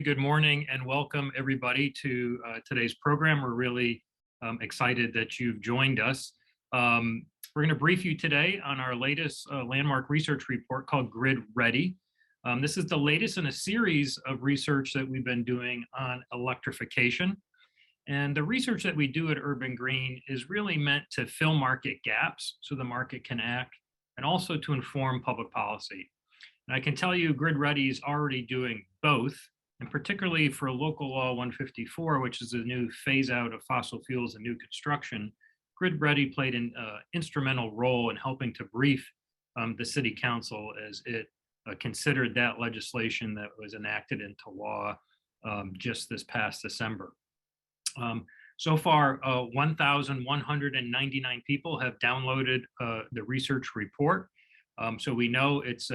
Good morning and welcome everybody to today's program. We're really excited that you've joined us. We're going to brief you today on our latest landmark research report called Grid Ready. This is the latest in a series of research that we've been doing on electrification. And the research that we do at Urban Green is really meant to fill market gaps so the market can act, and also to inform public policy. And I can tell you Grid Ready is already doing both, and particularly for Local Law 154, which is a new phase out of fossil fuels and new construction. Grid Ready played an instrumental role in helping to brief the City Council as it considered that legislation that was enacted into law just this past December. So far, 1,199 people have downloaded the research report. So we know it's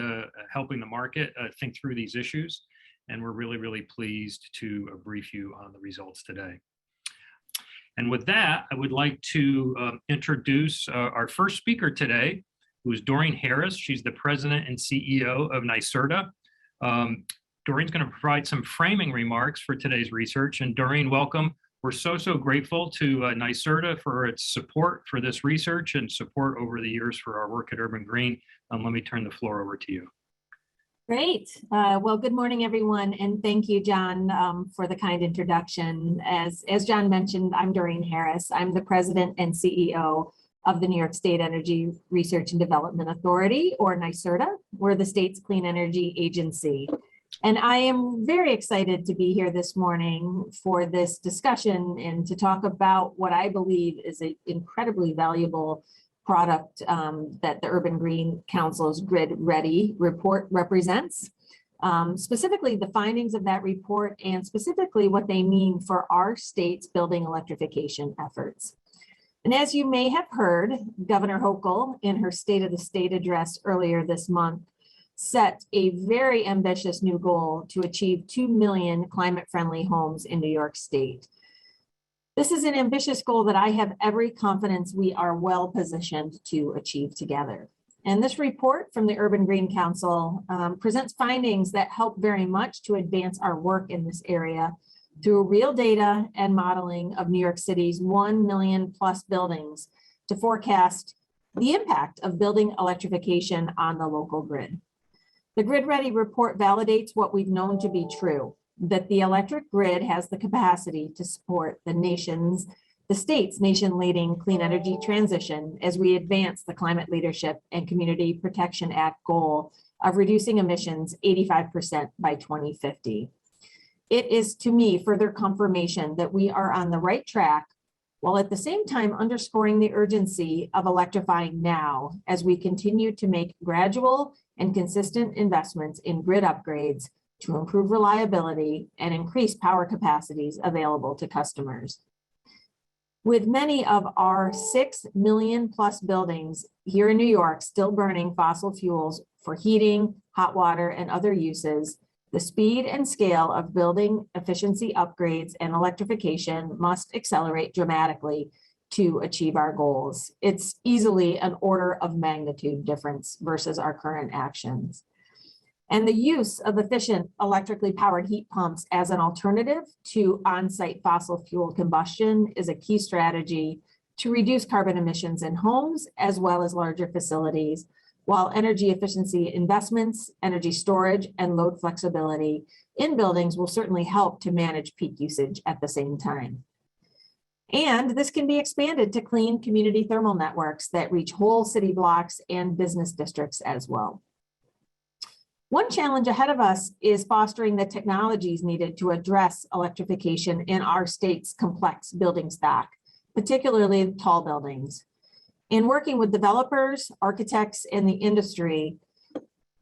helping the market think through these issues. And we're really pleased to brief you on the results today. And with that, I would like to introduce our first speaker today, who is Dorian Harris. She's the president and CEO of NYSERDA. Doreen's going to provide some framing remarks for today's research. And Doreen, welcome. We're so grateful to NYSERDA for its support for this research and support over the years for our work at Urban Green. Let me turn the floor over to you. Great. Well, good morning, everyone, and thank you, John, for the kind introduction. As John mentioned, I'm Doreen Harris. I'm the president and CEO of the New York State Energy Research and Development Authority, or NYSERDA. We're the state's clean energy agency. And I am very excited to be here this morning for this discussion and to talk about what I believe is an incredibly valuable product that the Urban Green Council's Grid Ready report represents. Specifically the findings of that report and specifically what they mean for our state's building electrification efforts. And as you may have heard, Governor Hochul in her State of the State address earlier this month set a very ambitious new goal to achieve 2 million climate-friendly homes in New York State. This is an ambitious goal that I have every confidence we are well positioned to achieve together. And this report from the Urban Green Council presents findings that help very much to advance our work in this area through real data and modeling of New York City's 1 million plus buildings to forecast the impact of building electrification on the local grid. The Grid Ready report validates what we've known to be true, that the electric grid has the capacity to support the state's nation-leading clean energy transition as we advance the Climate Leadership and Community Protection Act goal of reducing emissions 85% by 2050. It is, to me, further confirmation that we are on the right track, while at the same time underscoring the urgency of electrifying now as we continue to make gradual and consistent investments in grid upgrades to improve reliability and increase power capacities available to customers. With many of our 6 million plus buildings here in New York still burning fossil fuels for heating, hot water, and other uses, the speed and scale of building efficiency upgrades and electrification must accelerate dramatically to achieve our goals. It's easily an order of magnitude difference versus our current actions. And the use of efficient electrically powered heat pumps as an alternative to on-site fossil fuel combustion is a key strategy to reduce carbon emissions in homes as well as larger facilities, while energy efficiency investments, energy storage, and load flexibility in buildings will certainly help to manage peak usage at the same time. And this can be expanded to clean community thermal networks that reach whole city blocks and business districts as well. One challenge ahead of us is fostering the technologies needed to address electrification in our state's complex building stock, particularly tall buildings. In working with developers, architects, and the industry,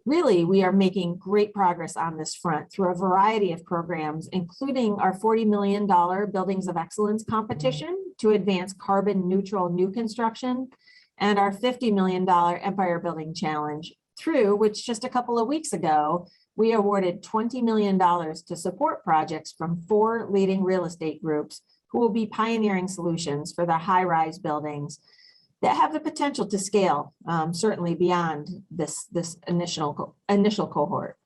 really, we are making great progress on this front through a variety of programs, including our $40 million Buildings of Excellence competition to advance carbon neutral new construction, and our $50 million Empire Building Challenge, through which just a couple of weeks ago, we awarded $20 million to support projects from 4 leading real estate groups who will be pioneering solutions for the high-rise buildings that have the potential to scale, certainly beyond this initial cohort.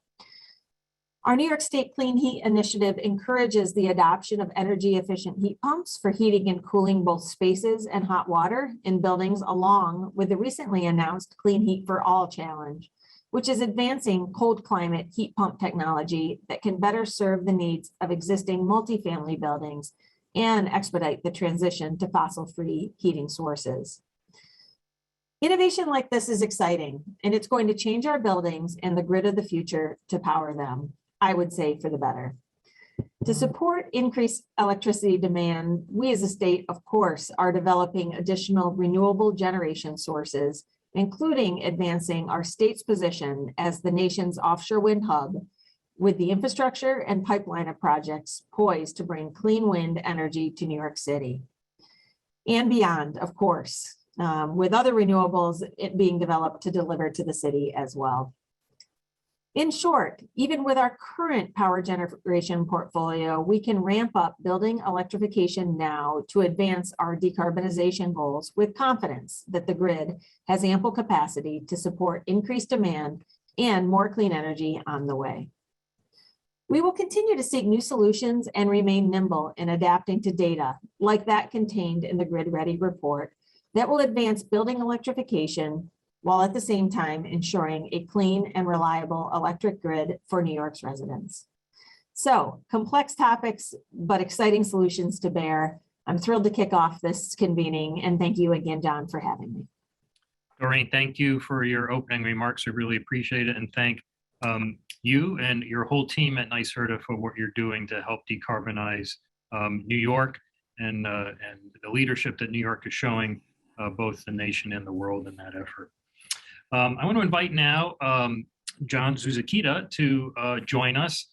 Our New York State Clean Heat Initiative encourages the adoption of energy efficient heat pumps for heating and cooling both spaces and hot water in buildings, along with the recently announced Clean Heat for All Challenge, which is advancing cold climate heat pump technology that can better serve the needs of existing multifamily buildings and expedite the transition to fossil-free heating sources. Innovation like this is exciting, and it's going to change our buildings and the grid of the future to power them, I would say, for the better. To support increased electricity demand, we as a state, of course, are developing additional renewable generation sources, including advancing our state's position as the nation's offshore wind hub, with the infrastructure and pipeline of projects poised to bring clean wind energy to New York City. And beyond, of course, with other renewables being developed to deliver to the city as well. In short, even with our current power generation portfolio, we can ramp up building electrification now to advance our decarbonization goals with confidence that the grid has ample capacity to support increased demand and more clean energy on the way. We will continue to seek new solutions and remain nimble in adapting to data like that contained in the Grid Ready report that will advance building electrification while at the same time ensuring a clean and reliable electric grid for New York's residents. So, complex topics, but exciting solutions to bear. I'm thrilled to kick off this convening, and thank you again, John, for having me. Doreen, thank you for your opening remarks. I really appreciate it, and thank you and your whole team at NYSERDA for what you're doing to help decarbonize New York and the leadership that New York is showing both the nation and the world in that effort. I want to invite now John Zuzakita to join us.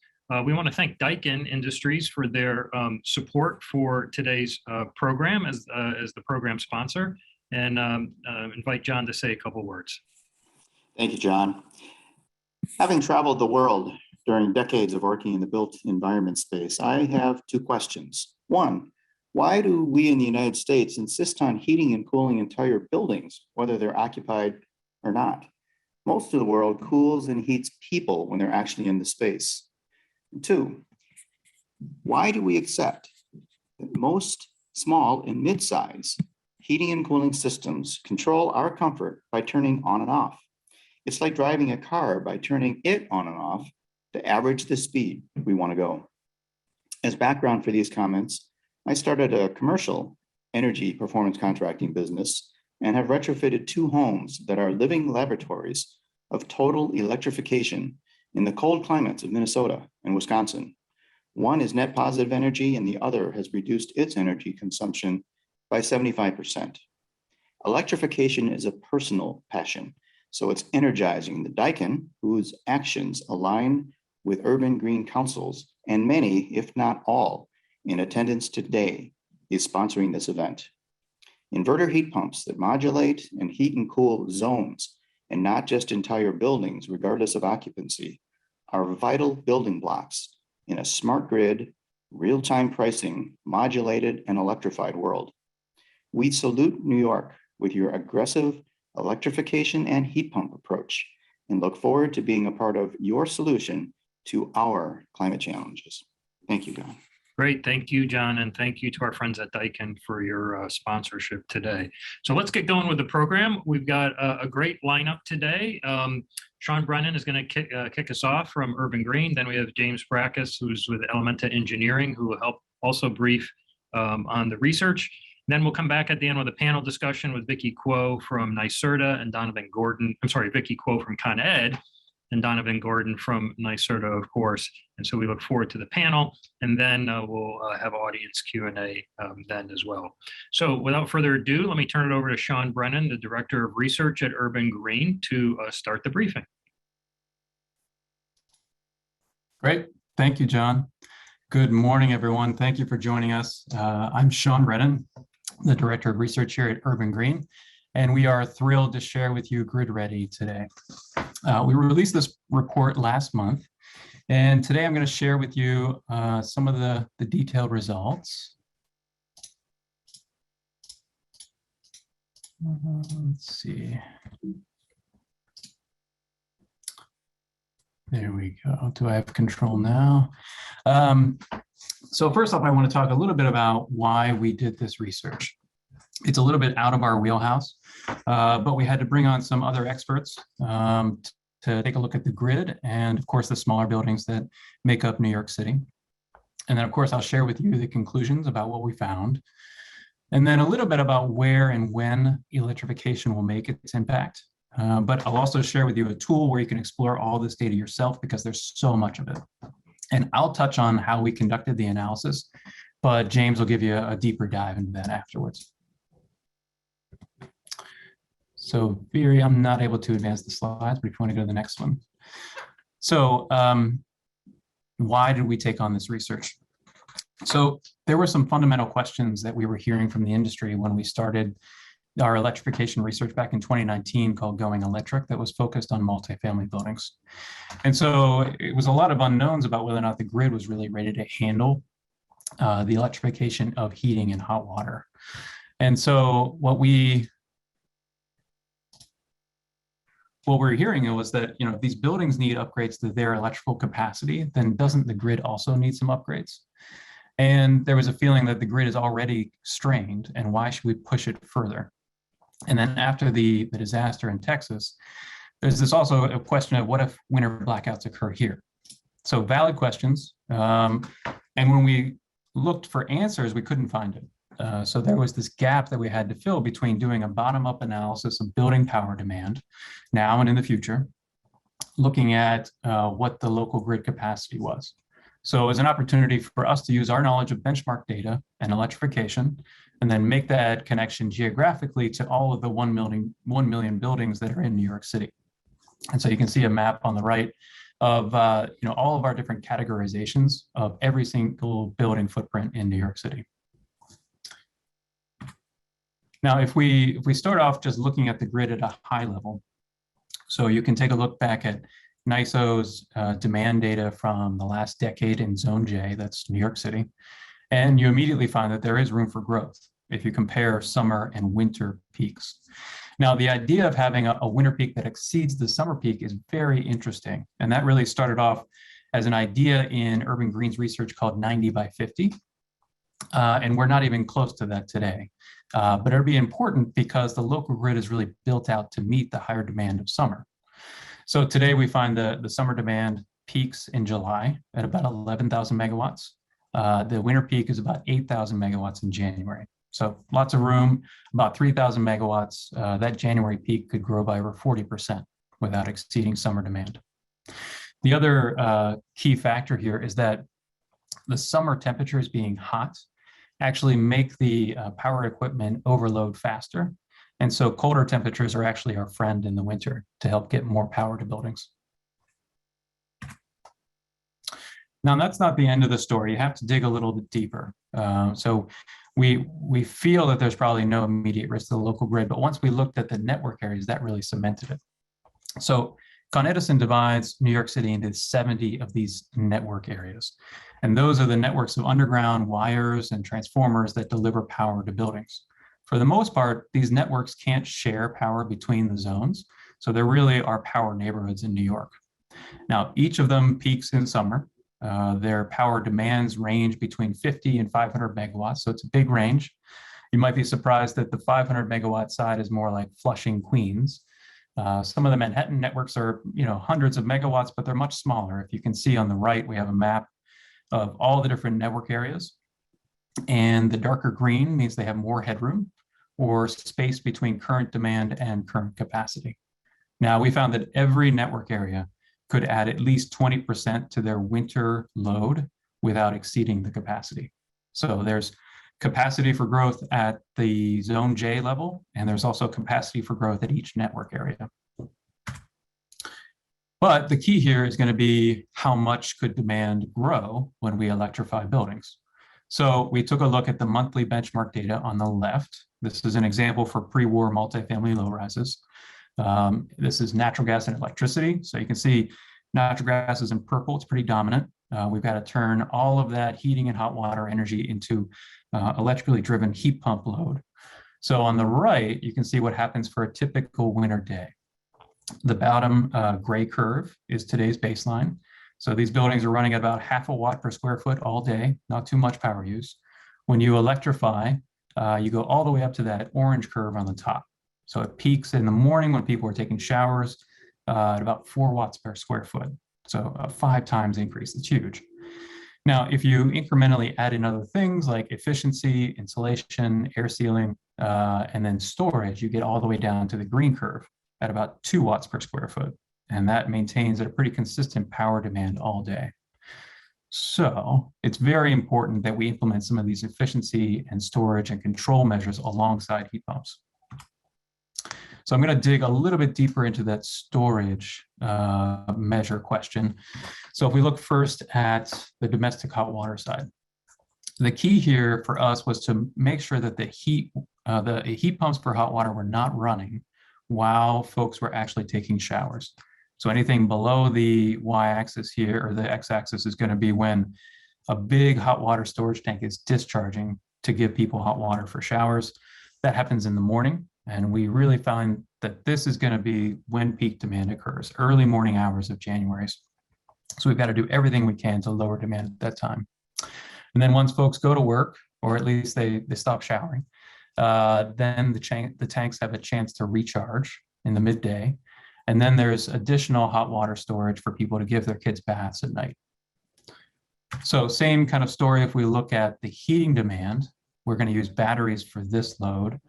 We want to thank Daikin Industries for their support for today's program as the program sponsor, and invite John to say a couple words. Thank you, John. Having traveled the world during decades of working in the built environment space, I have two questions. One, why do we in the United States insist on heating and cooling entire buildings, whether they're occupied or not? Most of the world cools and heats people when they're actually in the space. And two, why do we accept that most small and mid-size heating and cooling systems control our comfort by turning on and off? It's like driving a car by turning it on and off to average the speed we want to go. As background for these comments, I started a commercial energy performance contracting business and have retrofitted 2 homes that are living laboratories of total electrification in the cold climates of Minnesota and Wisconsin. One is net positive energy and the other has reduced its energy consumption by 75%. Electrification is a personal passion, so it's energizing the Daikin, whose actions align with urban green councils, and many, if not all, in attendance today is sponsoring this event. Inverter heat pumps that modulate and heat and cool zones, and not just entire buildings, regardless of occupancy, are vital building blocks in a smart grid, real-time pricing, modulated and electrified world. We salute New York with your aggressive electrification and heat pump approach, and look forward to being a part of your solution to our climate challenges. Thank you, John. Great, thank you, John, and thank you to our friends at Daikin for your sponsorship today. So let's get going with the program. We've got a great lineup today. Sean Brennan is going to kick us off from Urban Green. Then we have James Parakis, who's with Elementa Engineering, who will help also brief on the research. Then we'll come back at the end with a panel discussion with Vicki Kuo from NYSERDA and Donovan Gordon. I'm sorry, Vicki Kuo from Con Ed and Donovan Gordon from NYSERDA, of course. And so we look forward to the panel, and then we'll have audience Q&A then as well. So without further ado, let me turn it over to Sean Brennan, the Director of Research at Urban Green, to start the briefing. Great, thank you, John. Good morning, everyone. Thank you for joining us. I'm Sean Brennan, the Director of Research here at Urban Green, and we are thrilled to share with you Grid Ready today. We released this report last month, and today I'm going to share with you some of the detailed results. Let's see. There we go. Do I have control now? So first off, I want to talk a little bit about why we did this research. It's a little bit out of our wheelhouse, but we had to bring on some other experts to take a look at the grid and, of course, the smaller buildings that make up New York City. And then, of course, I'll share with you the conclusions about what we found, and then a little bit about where and when electrification will make its impact. But I'll also share with you a tool where you can explore all this data yourself because there's so much of it. And I'll touch on how we conducted the analysis, but James will give you a deeper dive into that afterwards. So Viri, I'm not able to advance the slides, but if you want to go to the next one. So why did we take on this research? So there were some fundamental questions that we were hearing from the industry when we started our electrification research back in 2019 called Going Electric that was focused on multifamily buildings. And so it was a lot of unknowns about whether or not the grid was really ready to handle the electrification of heating and hot water. And so what we're hearing was that, if these buildings need upgrades to their electrical capacity, then doesn't the grid also need some upgrades? And there was a feeling that the grid is already strained, and why should we push it further? And then after the disaster in Texas, there's this also a question of what if winter blackouts occur here? So valid questions. And when we looked for answers, we couldn't find it. So there was this gap that we had to fill between doing a bottom-up analysis of building power demand now and in the future, looking at what the local grid capacity was. So it was an opportunity for us to use our knowledge of benchmark data and electrification, and then make that connection geographically to all of the 1 million buildings that are in New York City. And so you can see a map on the right of all of our different categorizations of every single building footprint in New York City. Now, if we start off just looking at the grid at a high level, so you can take a look back at NYSO's demand data from the last decade in Zone J, that's New York City, and you immediately find that there is room for growth if you compare summer and winter peaks. Now, the idea of having a winter peak that exceeds the summer peak is very interesting, and that really started off as an idea in Urban Green's research called 90 by 50, and we're not even close to that today. But it'll be important because the local grid is really built out to meet the higher demand of summer. So today we find the summer demand peaks in July at about 11,000 megawatts. The winter peak is about 8,000 megawatts in January. So lots of room, about 3,000 megawatts. That January peak could grow by over 40% without exceeding summer demand. The other key factor here is that the summer temperatures being hot actually make the power equipment overload faster. And so colder temperatures are actually our friend in the winter to help get more power to buildings. Now, that's not the end of the story. You have to dig a little bit deeper. So we feel that there's probably no immediate risk to the local grid, but once we looked at the network areas, that really cemented it. So Con Edison divides New York City into 70 of these network areas. And those are the networks of underground wires and transformers that deliver power to buildings. For the most part, these networks can't share power between the zones. So there really are power neighborhoods in New York. Now, each of them peaks in summer. Their power demands range between 50 and 500 megawatts. So it's a big range. You might be surprised that the 500 megawatt side is more like Flushing, Queens. Some of the Manhattan networks are, hundreds of megawatts, but they're much smaller. If you can see on the right, we have a map of all the different network areas. And the darker green means they have more headroom or space between current demand and current capacity. Now, we found that every network area could add at least 20% to their winter load without exceeding the capacity. So there's capacity for growth at the Zone J level, and there's also capacity for growth at each network area. But the key here is going to be how much could demand grow when we electrify buildings. So we took a look at the monthly benchmark data on the left. This is an example for pre-war multifamily low-rises. This is natural gas and electricity. So you can see natural gas is in purple. It's pretty dominant. We've got to turn all of that heating and hot water energy into electrically driven heat pump load. So on the right, you can see what happens for a typical winter day. The bottom gray curve is today's baseline. So these buildings are running at about 0.5 watt per square foot all day, not too much power use. When you electrify, you go all the way up to that orange curve on the top. So it peaks in the morning when people are taking showers at about 4 watts per square foot. So a 5 times increase. It's huge. Now, if you incrementally add in other things like efficiency, insulation, air sealing, and then storage, you get all the way down to the green curve at about 2 watts per square foot. And that maintains a pretty consistent power demand all day. So it's very important that we implement some of these efficiency and storage and control measures alongside heat pumps. So I'm going to dig a little bit deeper into that storage measure question. So if we look first at the domestic hot water side, the key here for us was to make sure that the heat pumps for hot water were not running while folks were actually taking showers. So anything below the y-axis here, or the x-axis, is going to be when a big hot water storage tank is discharging to give people hot water for showers. That happens in the morning, and we really find that this is going to be when peak demand occurs, early morning hours of January. So we've got to do everything we can to lower demand at that time. And then once folks go to work, or at least they stop showering, then the tanks have a chance to recharge in the midday. And then there's additional hot water storage for people to give their kids baths at night. So same kind of story if we look at the heating demand. We're going to use batteries for this load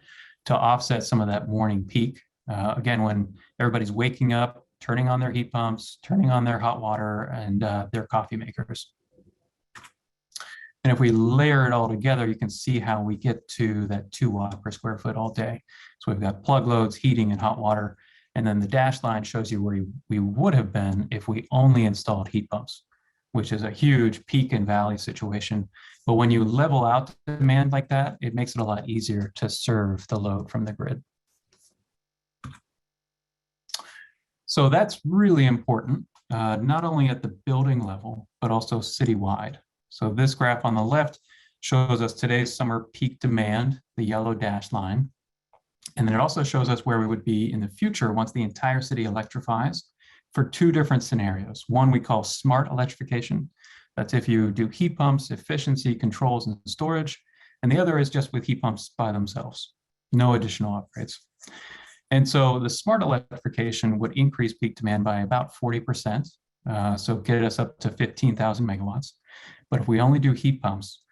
to offset some of that morning peak. Again, when everybody's waking up, turning on their heat pumps, turning on their hot water and their coffee makers. And if we layer it all together, you can see how we get to that 2 watt per square foot all day. So we've got plug loads, heating, and hot water. And then the dashed line shows you where we would have been if we only installed heat pumps, which is a huge peak and valley situation. But when you level out demand like that, it makes it a lot easier to serve the load from the grid. So that's really important, not only at the building level, but also citywide. So this graph on the left shows us today's summer peak demand, the yellow dashed line. And then it also shows us where we would be in the future once the entire city electrifies for 2 different scenarios. One we call smart electrification. That's if you do heat pumps, efficiency, controls, and storage. And the other is just with heat pumps by themselves, no additional upgrades. And so the smart electrification would increase peak demand by about 40%. So get us up to 15,000 megawatts. But if we only do heat pumps,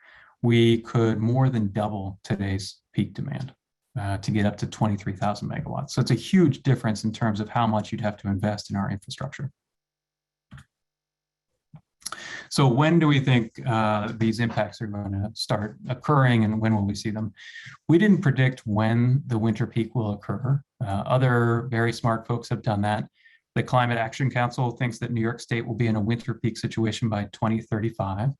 we could more than double today's peak demand. To get up to 23,000 megawatts. So it's a huge difference in terms of how much you'd have to invest in our infrastructure. So when do we think these impacts are going to start occurring, and when will we see them? We didn't predict when the winter peak will occur. Other very smart folks have done that. The Climate Action Council thinks that New York State will be in a winter peak situation by 2035.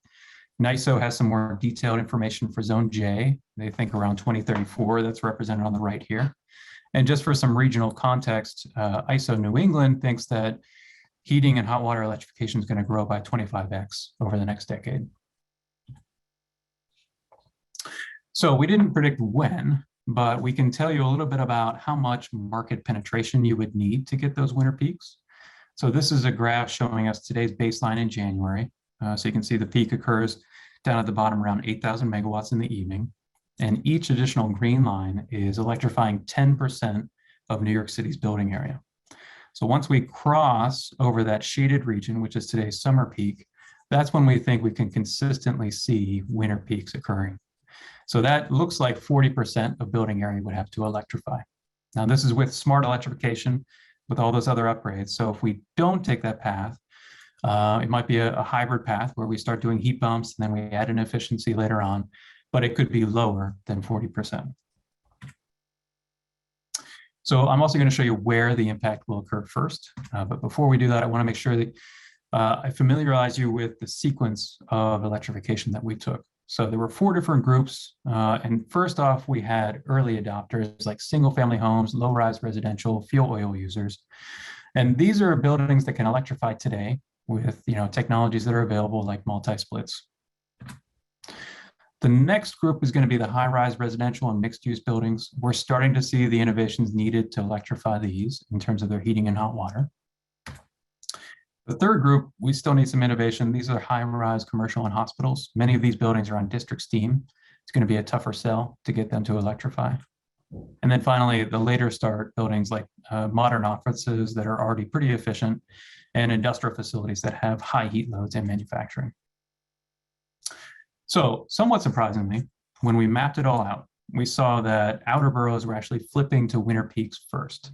NYSO has some more detailed information for Zone J. They think around 2034, that's represented on the right here. And just for some regional context, ISO New England thinks that heating and hot water electrification is going to grow by 25x over the next decade. So we didn't predict when, but we can tell you a little bit about how much market penetration you would need to get those winter peaks. So this is a graph showing us today's baseline in January. So you can see the peak occurs down at the bottom around 8,000 megawatts in the evening. And each additional green line is electrifying 10% of New York City's building area. So once we cross over that shaded region, which is today's summer peak, that's when we think we can consistently see winter peaks occurring. So that looks like 40% of building area would have to electrify. Now this is with smart electrification, with all those other upgrades. So if we don't take that path, it might be a hybrid path where we start doing heat pumps and then we add an efficiency later on, but it could be lower than 40%. So I'm also going to show you where the impact will occur first. But before we do that, I want to make sure that I familiarize you with the sequence of electrification that we took. So there were 4 different groups. And first off, we had early adopters like single family homes, low-rise residential, fuel oil users. And these are buildings that can electrify today with technologies that are available like multi-splits. The next group is going to be the high-rise residential and mixed-use buildings. We're starting to see the innovations needed to electrify these in terms of their heating and hot water. The third group, we still need some innovation. These are high-rise commercial and hospitals. Many of these buildings are on district steam. It's going to be a tougher sell to get them to electrify. And then finally, the later start buildings like modern offices that are already pretty efficient and industrial facilities that have high heat loads and manufacturing. So somewhat surprisingly, when we mapped it all out, we saw that outer boroughs were actually flipping to winter peaks first.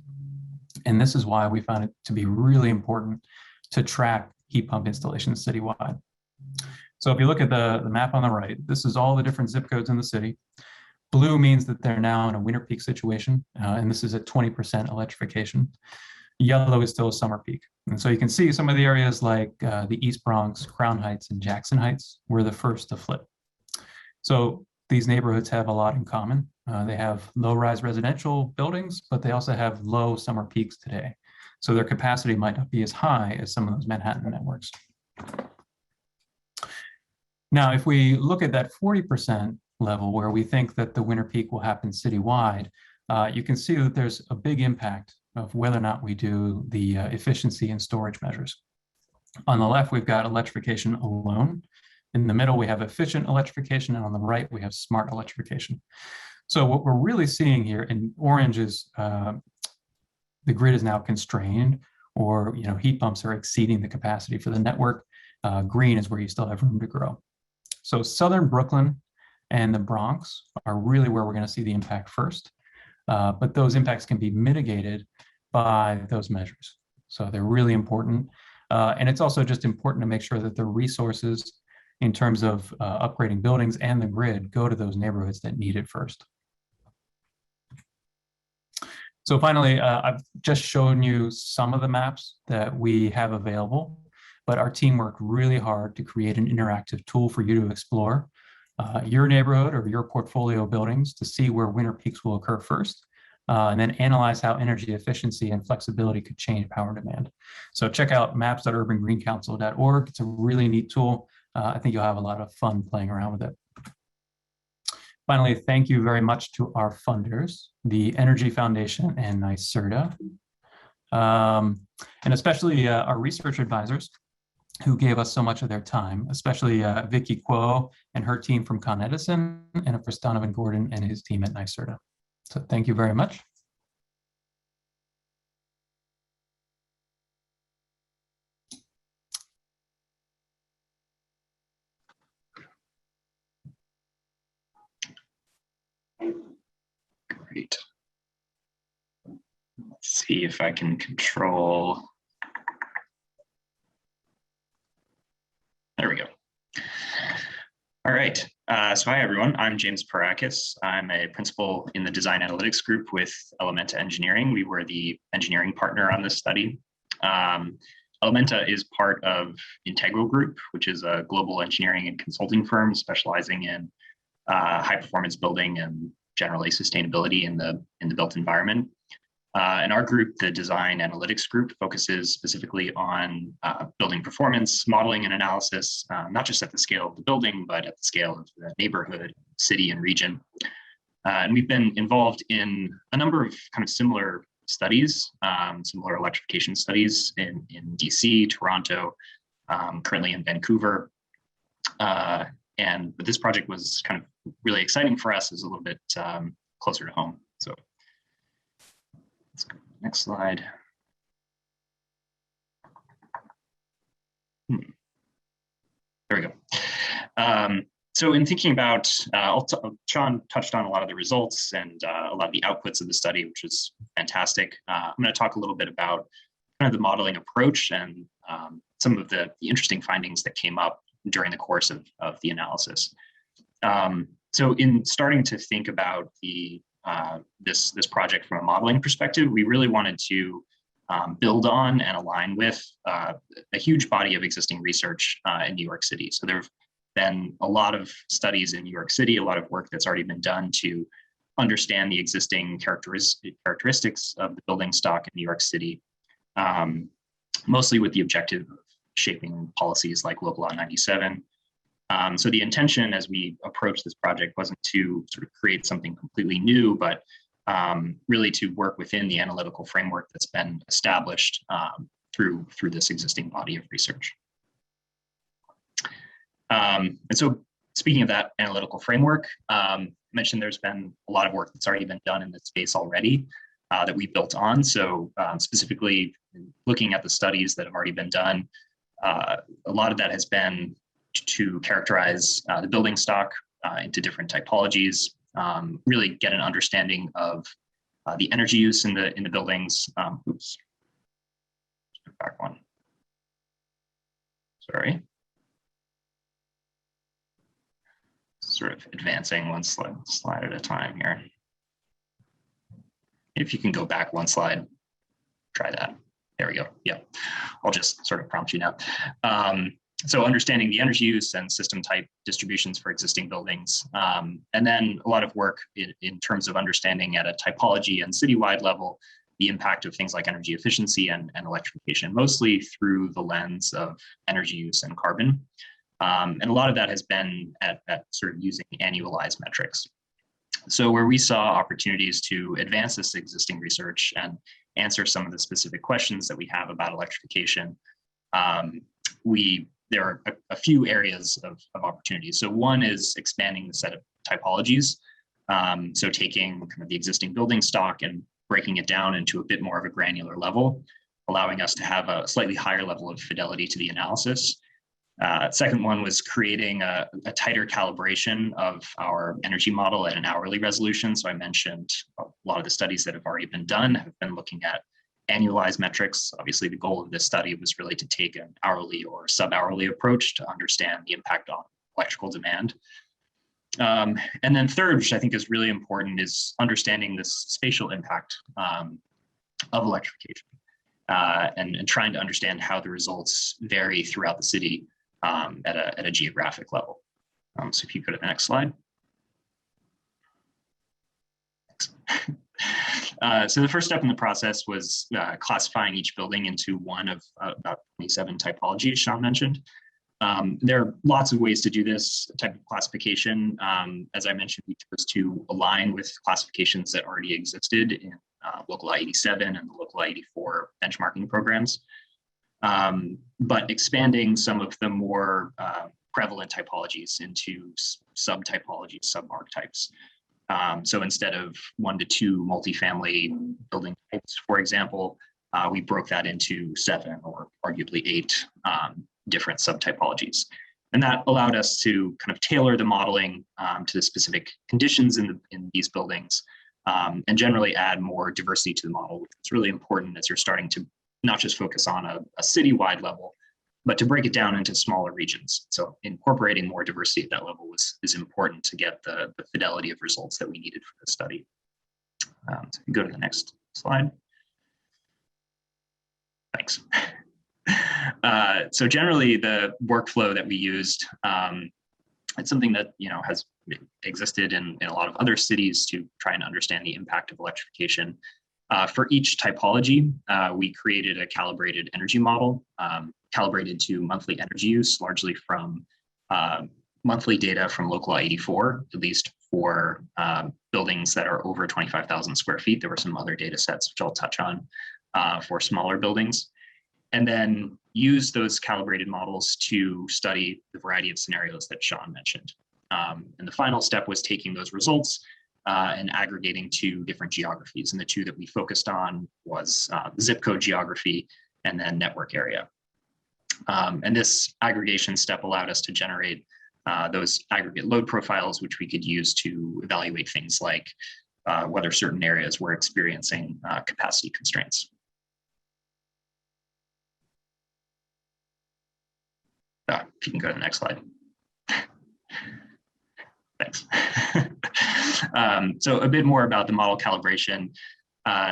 And this is why we found it to be really important to track heat pump installations citywide. So if you look at the map on the right, this is all the different zip codes in the city. Blue means that they're now in a winter peak situation, and this is at 20% electrification. Yellow is still a summer peak. And so you can see some of the areas like the East Bronx, Crown Heights, and Jackson Heights were the first to flip. So these neighborhoods have a lot in common. They have low-rise residential buildings, but they also have low summer peaks today. So their capacity might not be as high as some of those Manhattan networks. Now, if we look at that 40% level where we think that the winter peak will happen citywide, you can see that there's a big impact of whether or not we do the efficiency and storage measures. On the left, we've got electrification alone. In the middle, we have efficient electrification, and on the right, we have smart electrification. So what we're really seeing here in orange is the grid is now constrained, or heat pumps are exceeding the capacity for the network. Green is where you still have room to grow. So Southern Brooklyn and the Bronx are really where we're going to see the impact first. But those impacts can be mitigated by those measures. So they're really important. And it's also just important to make sure that the resources in terms of upgrading buildings and the grid go to those neighborhoods that need it first. So finally, I've just shown you some of the maps that we have available, but our team worked really hard to create an interactive tool for you to explore your neighborhood or your portfolio of buildings to see where winter peaks will occur first, and then analyze how energy efficiency and flexibility could change power demand. So check out maps.urbangreencouncil.org. It's a really neat tool. I think you'll have a lot of fun playing around with it. Finally, thank you very much to our funders, the Energy Foundation and NYSERDA, and especially our research advisors who gave us so much of their time, especially Vicky Kuo and her team from Con Edison, and of course Donovan Gordon and his team at NYSERDA. So thank you very much. Great. Let's see if I can control. There we go. All right. So hi, everyone. I'm James Parakis. I'm a principal in the design analytics group with Elementa Engineering. We were the engineering partner on this study. Elementa is part of Integral Group, which is a global engineering and consulting firm specializing in high performance building and generally sustainability in the built environment. And our group, the Design Analytics Group, focuses specifically on building performance, modeling and analysis, not just at the scale of the building, but at the scale of the neighborhood, city, and region. And we've been involved in a number of kind of similar studies, similar electrification studies in DC, Toronto, currently in Vancouver. But this project was kind of really exciting for us. It's a little bit closer to home. So let's go to the next slide. There we go. So in thinking about, Sean touched on a lot of the results and a lot of the outputs of the study, which is fantastic. I'm going to talk a little bit about kind of the modeling approach and some of the interesting findings that came up during the course of the analysis. So in starting to think about this project from a modeling perspective, we really wanted to build on and align with a huge body of existing research in New York City. So there have been a lot of studies in New York City, a lot of work that's already been done to understand the existing characteristics of the building stock in New York City, mostly with the objective of shaping policies like Local Law 97. So the intention as we approached this project wasn't to sort of create something completely new, but really to work within the analytical framework that's been established through this existing body of research. And so speaking of that analytical framework, I mentioned there's been a lot of work that's already been done in this space already that we built on. So specifically looking at the studies that have already been done, a lot of that has been to characterize the building stock into different typologies, really get an understanding of the energy use in the buildings. Oops, back one. Sorry. Sort of advancing one slide at a time here. If you can go back one slide, try that. There we go. Yeah, I'll just sort of prompt you now. So understanding the energy use and system type distributions for existing buildings. And then a lot of work in terms of understanding at a typology and citywide level, the impact of things like energy efficiency and electrification, mostly through the lens of energy use and carbon. And a lot of that has been at sort of using annualized metrics. So where we saw opportunities to advance this existing research and answer some of the specific questions that we have about electrification, there are a few areas of opportunities. So one is expanding the set of typologies. So taking kind of the existing building stock and breaking it down into a bit more of a granular level, allowing us to have a slightly higher level of fidelity to the analysis. Second one was creating a tighter calibration of our energy model at an hourly resolution. So I mentioned a lot of the studies that have already been done have been looking at annualized metrics. Obviously, the goal of this study was really to take an hourly or sub-hourly approach to understand the impact on electrical demand. And then third, which I think is really important, is understanding this spatial impact of electrification and trying to understand how the results vary throughout the city at a geographic level. So if you go to the next slide. So the first step in the process was classifying each building into one of about 27 typologies Sean mentioned. There are lots of ways to do this type of classification. As I mentioned, we chose to align with classifications that already existed in Local Law 87 and the Local Law 84 benchmarking programs. But expanding some of the more prevalent typologies into sub-typologies, sub-archetypes. So instead of 1 to 2 multifamily building types, for example, we broke that into 7 or arguably 8 different subtypologies. And that allowed us to kind of tailor the modeling to the specific conditions in these buildings and generally add more diversity to the model, which is really important as you're starting to not just focus on a citywide level, but to break it down into smaller regions. So incorporating more diversity at that level is important to get the fidelity of results that we needed for the study. So if you go to the next slide. Thanks. So generally the workflow that we used, it's something that has existed in a lot of other cities to try and understand the impact of electrification. For each typology, we created a calibrated energy model, calibrated to monthly energy use, largely from monthly data from Local Law 84, at least for buildings that are over 25,000 square feet. There were some other data sets, which I'll touch on, for smaller buildings. And then use those calibrated models to study the variety of scenarios that Sean mentioned. And the final step was taking those results and aggregating to different geographies. And the two that we focused on was zip code geography and then network area. And this aggregation step allowed us to generate those aggregate load profiles, which we could use to evaluate things like whether certain areas were experiencing capacity constraints. If you can go to the next slide. Thanks. So a bit more about the model calibration.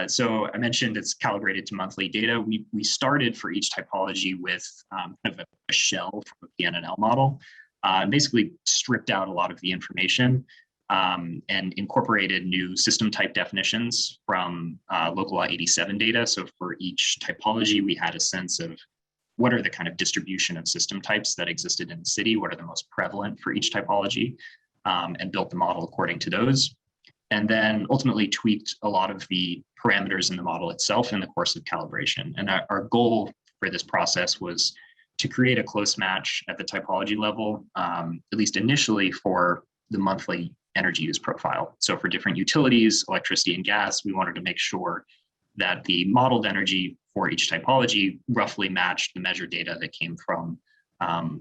So I mentioned it's calibrated to monthly data. We started for each typology with kind of a shell from a PNNL model, and basically stripped out a lot of the information and incorporated new system type definitions from Local Law 87 data. So for each typology, we had a sense of what are the kind of distribution of system types that existed in the city, what are the most prevalent for each typology, and built the model according to those. And then ultimately tweaked a lot of the parameters in the model itself in the course of calibration. And our goal for this process was to create a close match at the typology level, at least initially for the monthly energy use profile. So for different utilities, electricity and gas, we wanted to make sure that the modeled energy for each typology roughly matched the measured data that came from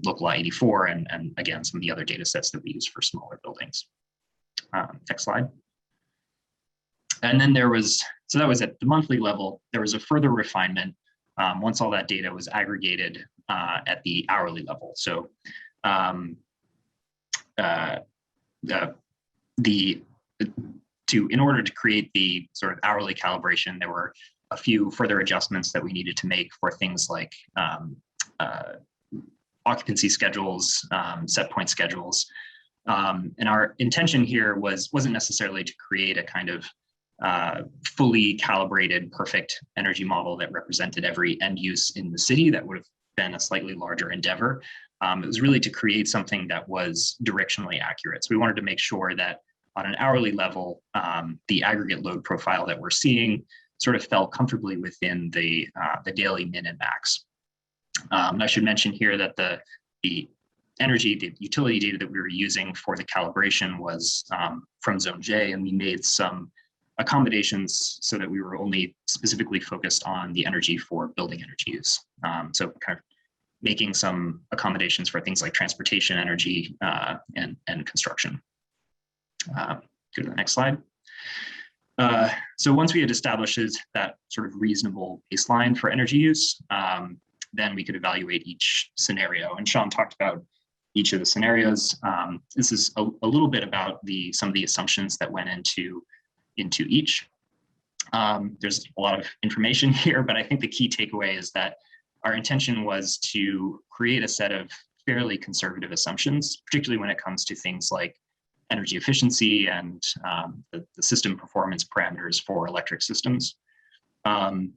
local I-84 and again, some of the other data sets that we use for smaller buildings. Next slide. And then there was, so that was at the monthly level, there was a further refinement once all that data was aggregated at the hourly level. So in order to create the sort of hourly calibration, there were a few further adjustments that we needed to make for things like occupancy schedules, set point schedules. And our intention here wasn't necessarily to create a kind of fully calibrated, perfect energy model that represented every end use in the city. That would have been a slightly larger endeavor. It was really to create something that was directionally accurate. So we wanted to make sure that on an hourly level, the aggregate load profile that we're seeing sort of fell comfortably within the daily min and max. And I should mention here that the utility data that we were using for the calibration was from Zone J, and we made some accommodations so that we were only specifically focused on the energy for building energy use. So kind of making some accommodations for things like transportation energy and construction. Go to the next slide. So once we had established that sort of reasonable baseline for energy use, then we could evaluate each scenario. And Sean talked about each of the scenarios. This is a little bit about some of the assumptions that went into each. There's a lot of information here, but I think the key takeaway is that our intention was to create a set of fairly conservative assumptions, particularly when it comes to things like energy efficiency and the system performance parameters for electric systems. And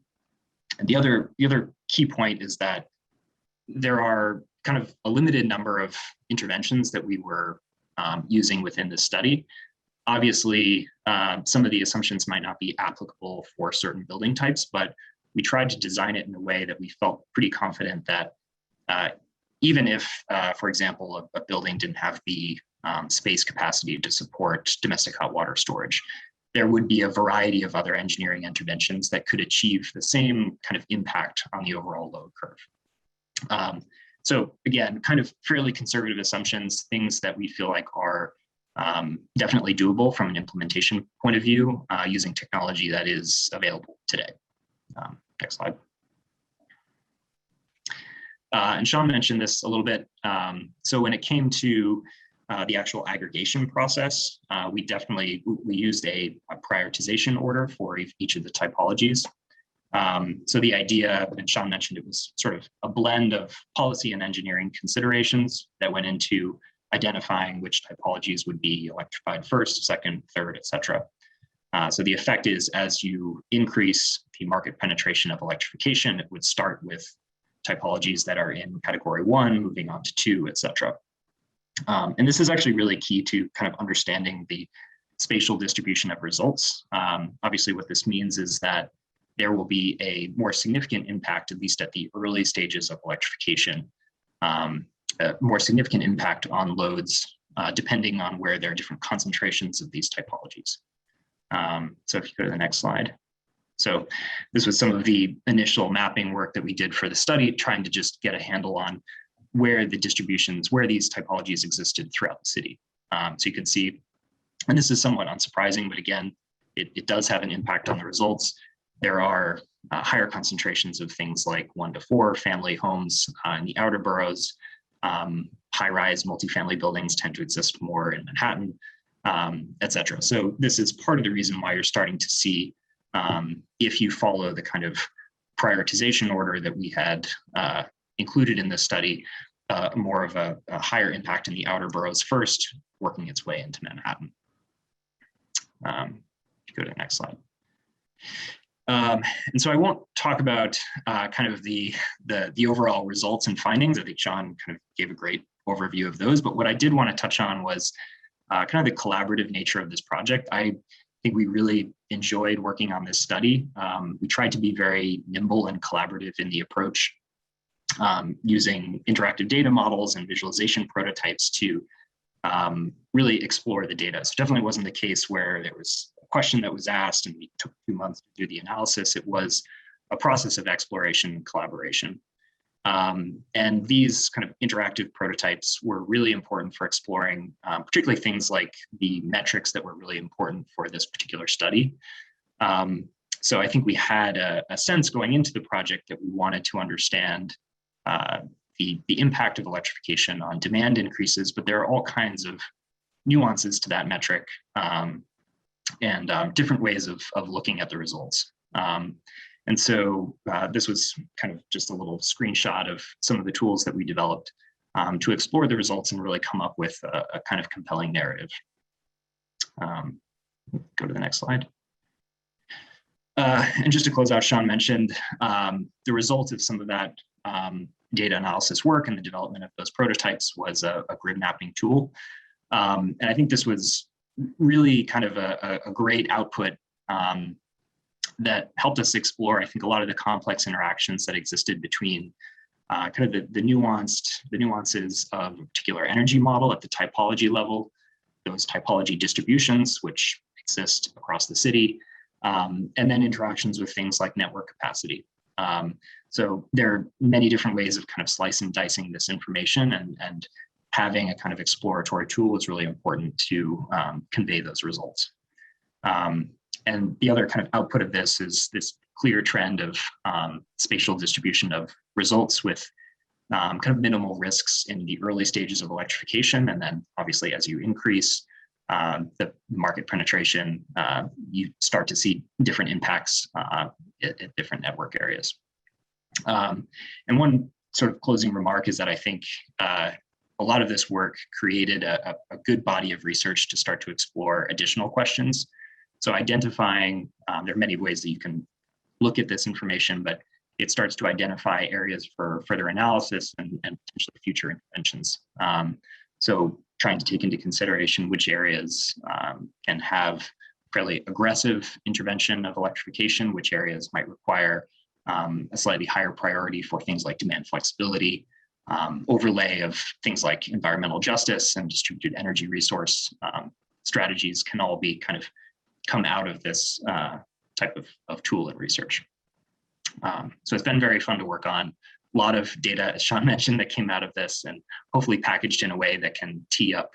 the other key point is that there are kind of a limited number of interventions that we were using within this study. Obviously, some of the assumptions might not be applicable for certain building types, but we tried to design it in a way that we felt pretty confident that even if, for example, a building didn't have the space capacity to support domestic hot water storage, there would be a variety of other engineering interventions that could achieve the same kind of impact on the overall load curve. So again, kind of fairly conservative assumptions, things that we feel like are definitely doable from an implementation point of view using technology that is available today. Next slide. And Sean mentioned this a little bit. So when it came to the actual aggregation process, we used a prioritization order for each of the typologies. So the idea, and Sean mentioned, it was sort of a blend of policy and engineering considerations that went into identifying which typologies would be electrified first, second, third, et cetera. So the effect is, as you increase the market penetration of electrification, it would start with typologies that are in category 1, moving on to 2, et cetera. And this is actually really key to kind of understanding the spatial distribution of results. Obviously, what this means is that there will be a more significant impact, at least at the early stages of electrification, a more significant impact on loads, depending on where there are different concentrations of these typologies. So if you go to the next slide. So this was some of the initial mapping work that we did for the study, trying to just get a handle on where the distributions, where these typologies existed throughout the city. So you can see, and this is somewhat unsurprising, but again, it does have an impact on the results. There are higher concentrations of things like 1 to 4 family homes in the outer boroughs. High-rise multifamily buildings tend to exist more in Manhattan, et cetera. So this is part of the reason why you're starting to see, if you follow the kind of prioritization order that we had included in this study, more of a higher impact in the outer boroughs first, working its way into Manhattan. Go to the next slide. And so I won't talk about kind of the overall results and findings. I think Sean kind of gave a great overview of those, but what I did want to touch on was kind of the collaborative nature of this project. I think we really enjoyed working on this study. We tried to be very nimble and collaborative in the approach, using interactive data models and visualization prototypes to really explore the data. So definitely wasn't the case where there was a question that was asked and we took 2 months to do the analysis. It was a process of exploration and collaboration. And these kind of interactive prototypes were really important for exploring, particularly things like the metrics that were really important for this particular study. So I think we had a sense going into the project that we wanted to understand the impact of electrification on demand increases, but there are all kinds of nuances to that metric and different ways of looking at the results. And so this was kind of just a little screenshot of some of the tools that we developed to explore the results and really come up with a kind of compelling narrative. Go to the next slide. And just to close out, Sean mentioned the result of some of that data analysis work and the development of those prototypes was a grid mapping tool. And I think this was really kind of a great output that helped us explore, I think, a lot of the complex interactions that existed between kind of the nuances of a particular energy model at the typology level, those typology distributions which exist across the city, and then interactions with things like network capacity. So there are many different ways of kind of slicing and dicing this information, and having a kind of exploratory tool is really important to convey those results. And the other kind of output of this is this clear trend of spatial distribution of results with kind of minimal risks in the early stages of electrification. And then obviously as you increase the market penetration, you start to see different impacts at different network areas. And one sort of closing remark is that I think a lot of this work created a good body of research to start to explore additional questions. So identifying, there are many ways that you can look at this information, but it starts to identify areas for further analysis and potentially future interventions. So trying to take into consideration which areas can have fairly aggressive intervention of electrification, which areas might require a slightly higher priority for things like demand flexibility, overlay of things like environmental justice and distributed energy resource strategies can all be kind of come out of this type of tool and research. So it's been very fun to work on. A lot of data, as Sean mentioned, that came out of this, and hopefully packaged in a way that can tee up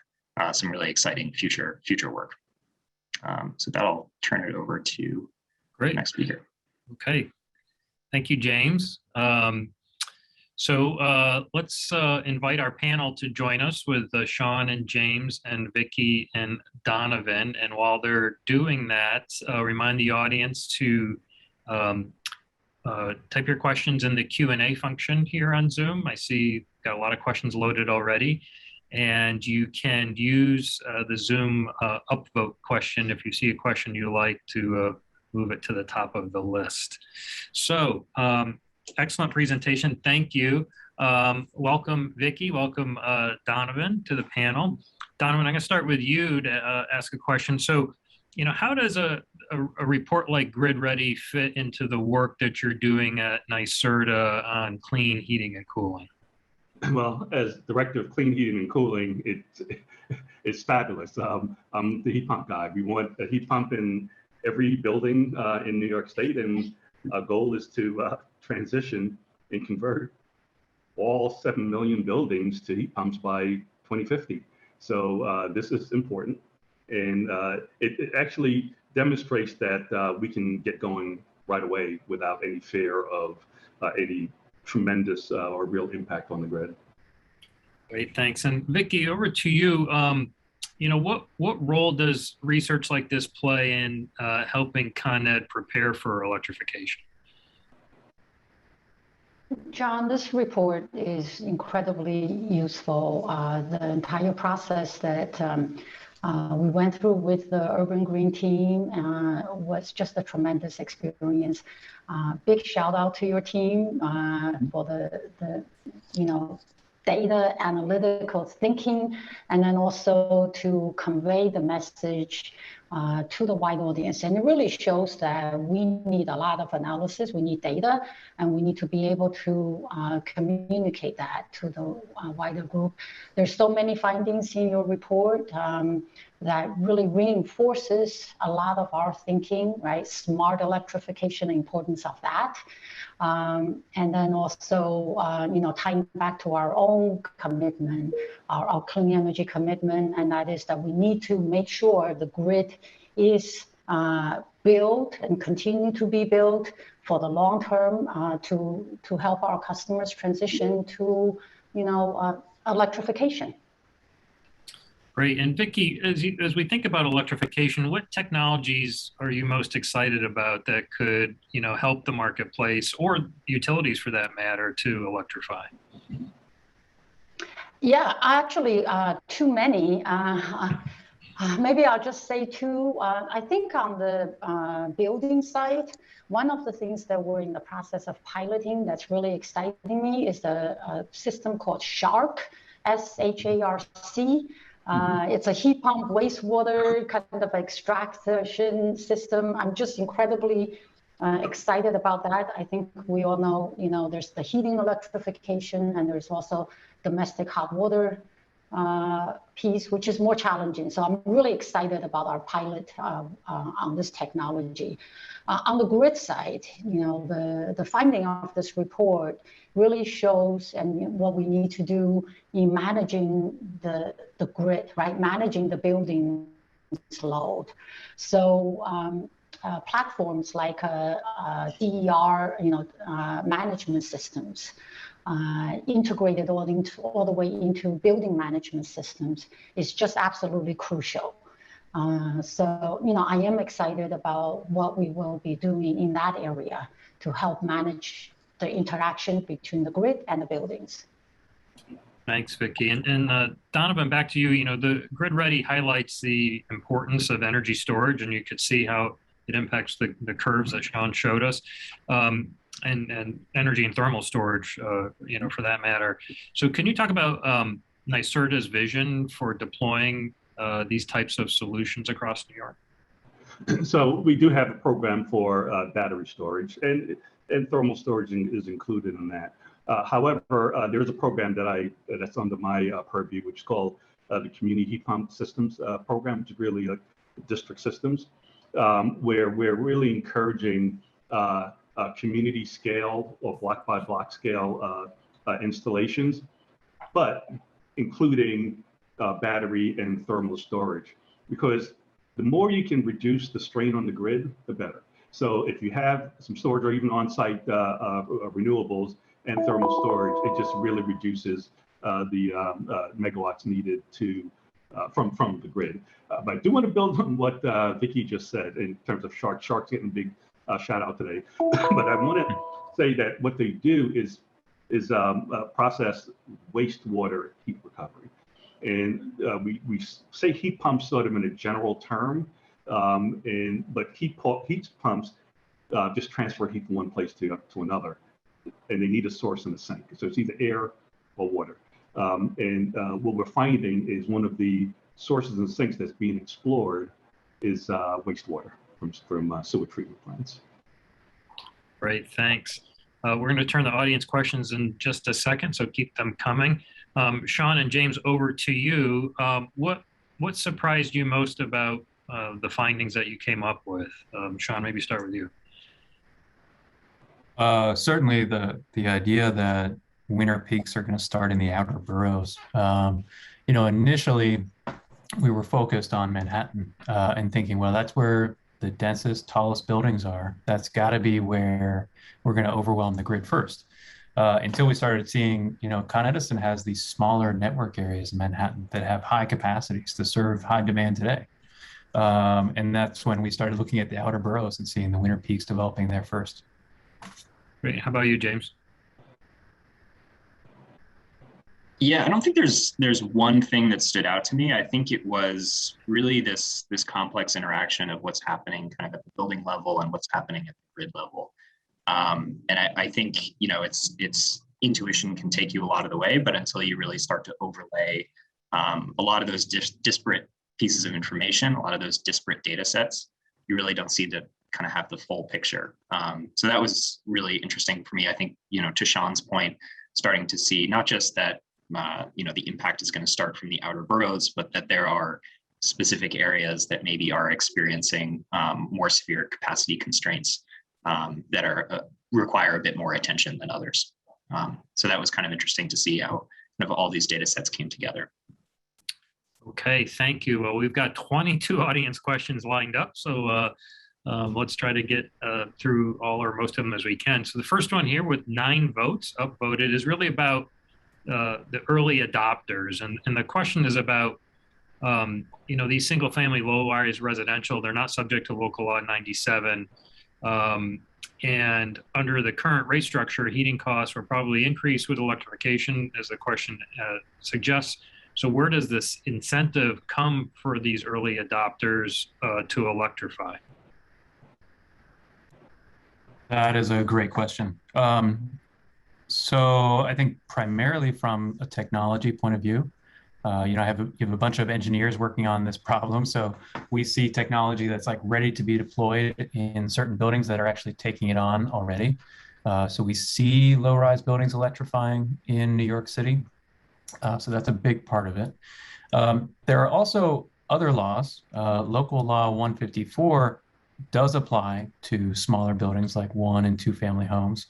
some really exciting future work. So that'll turn it over to the next speaker. Okay, thank you, James. So let's invite our panel to join us with Sean and James and Vicki and Donovan. And while they're doing that, remind the audience to type your questions in the Q&A function here on Zoom. I see got a lot of questions loaded already. And you can use the Zoom upvote question if you see a question you like to move it to the top of the list. So, excellent presentation. Thank you. Welcome, Vicki. Welcome, Donovan, to the panel. Donovan, I'm going to start with you to ask a question. So, how does a report like Grid Ready fit into the work that you're doing at NYSERDA on clean heating and cooling? Well, as Director of Clean Heating and Cooling, it's fabulous. I'm the heat pump guy. We want a heat pump in every building in New York State, and our goal is to transition and convert all 7 million buildings to heat pumps by 2050. So this is important, and it actually demonstrates that we can get going right away without any fear of any tremendous or real impact on the grid. Great, thanks. And Vicki, over to you. What role does research like this play in helping Con Ed prepare for electrification? John, this report is incredibly useful. The entire process that we went through with the Urban Green team. Was just a tremendous experience. Big shout out to your team for the data analytical thinking, and then also to convey the message to the wide audience. And it really shows that we need a lot of analysis, we need data, and we need to be able to communicate that to the wider group. There's so many findings in your report that really reinforces a lot of our thinking, right? Smart electrification, the importance of that. And then also, tying back to our own commitment, our clean energy commitment, and that is that we need to make sure the grid is built and continue to be built for the long term to help our customers transition to, electrification. Great. And Vicki, as we think about electrification, what technologies are you most excited about that could, help the marketplace or utilities for that matter to electrify? Yeah, actually, too many. Maybe I'll just say two. I think on the building side, one of the things that we're in the process of piloting that's really exciting me is a system called SHARC, SHARC. It's a heat pump wastewater kind of extraction system. I'm just incredibly excited about that. I think we all know, there's the heating electrification, and there's also domestic hot water piece, which is more challenging. So I'm really excited about our pilot on this technology. On the grid side, the finding of this report really shows and what we need to do in managing the grid, right? Managing the building load. So platforms like DER, management systems, integrated all the way into building management systems is just absolutely crucial. So, I am excited about what we will be doing in that area to help manage the interaction between the grid and the buildings. Thanks, Vicki. And Donovan, back to you. The Grid Ready highlights the importance of energy storage, and you could see how it impacts the curves that Sean showed us, and energy and thermal storage, for that matter. So can you talk about NYSERDA's vision for deploying these types of solutions across New York? So we do have a program for battery storage, and thermal storage is included in that. However, there's a program that's under my purview, which is called the Community Heat Pump Systems Program, which is really like district systems, where we're really encouraging community scale or block by block scale installations, but including battery and thermal storage, because the more you can reduce the strain on the grid, the better. So if you have some storage or even on-site renewables and thermal storage, it just really reduces the megawatts needed from the grid. But I do want to build on what Vicki just said in terms of SHARC. SHARC's getting a big shout out today. But I want to say that what they do is process wastewater heat recovery. And we say heat pumps sort of in a general term, but heat pumps just transfer heat from one place to another, and they need a source and a sink. So it's either air or water. And what we're finding is one of the sources and sinks that's being explored is wastewater from sewer treatment plants. Great, thanks. We're going to turn the audience questions in just a second, so keep them coming. Sean and James, over to you. What surprised you most about the findings that you came up with? Sean, maybe start with you. Certainly the idea that winter peaks are going to start in the outer boroughs. Initially we were focused on Manhattan and thinking, well, that's where the densest, tallest buildings are. That's got to be where we're going to overwhelm the grid first. Until we started seeing, Con Edison has these smaller network areas in Manhattan that have high capacities to serve high demand today. And that's when we started looking at the outer boroughs and seeing the winter peaks developing there first. Great. How about you, James? Yeah, I don't think there's one thing that stood out to me. I think it was really this complex interaction of what's happening kind of at the building level and what's happening at the grid level. And I think, you know, it's intuition can take you a lot of the way, but until you really start to overlay a lot of those disparate pieces of information, a lot of those disparate data sets, you really don't see the kind of have the full picture. So that was really interesting for me. I think, you know, to Sean's point, starting to see not just that, you know, the impact is going to start from the outer boroughs, but that there are specific areas that maybe are experiencing more severe capacity constraints that are require a bit more attention than others. So that was kind of interesting to see how kind of all these data sets came together. Okay, thank you. Well, we've got 22 audience questions lined up, so let's try to get through all or most of them as we can. So the first one here with 9 votes upvoted is really about the early adopters. And the question is about, you know, these single family low-rise residential, they're not subject to local law 97. And under the current rate structure, heating costs will probably increase with electrification, as the question suggests. So where does this incentive come for these early adopters to electrify? That is a great question. So I think primarily from a technology point of view, you know, you have a bunch of engineers working on this problem. So we see technology that's like ready to be deployed in certain buildings that are actually taking it on already. So we see low-rise buildings electrifying in New York City. So that's a big part of it. There are also other laws. Local law 154 does apply to smaller buildings like 1 and 2 family homes.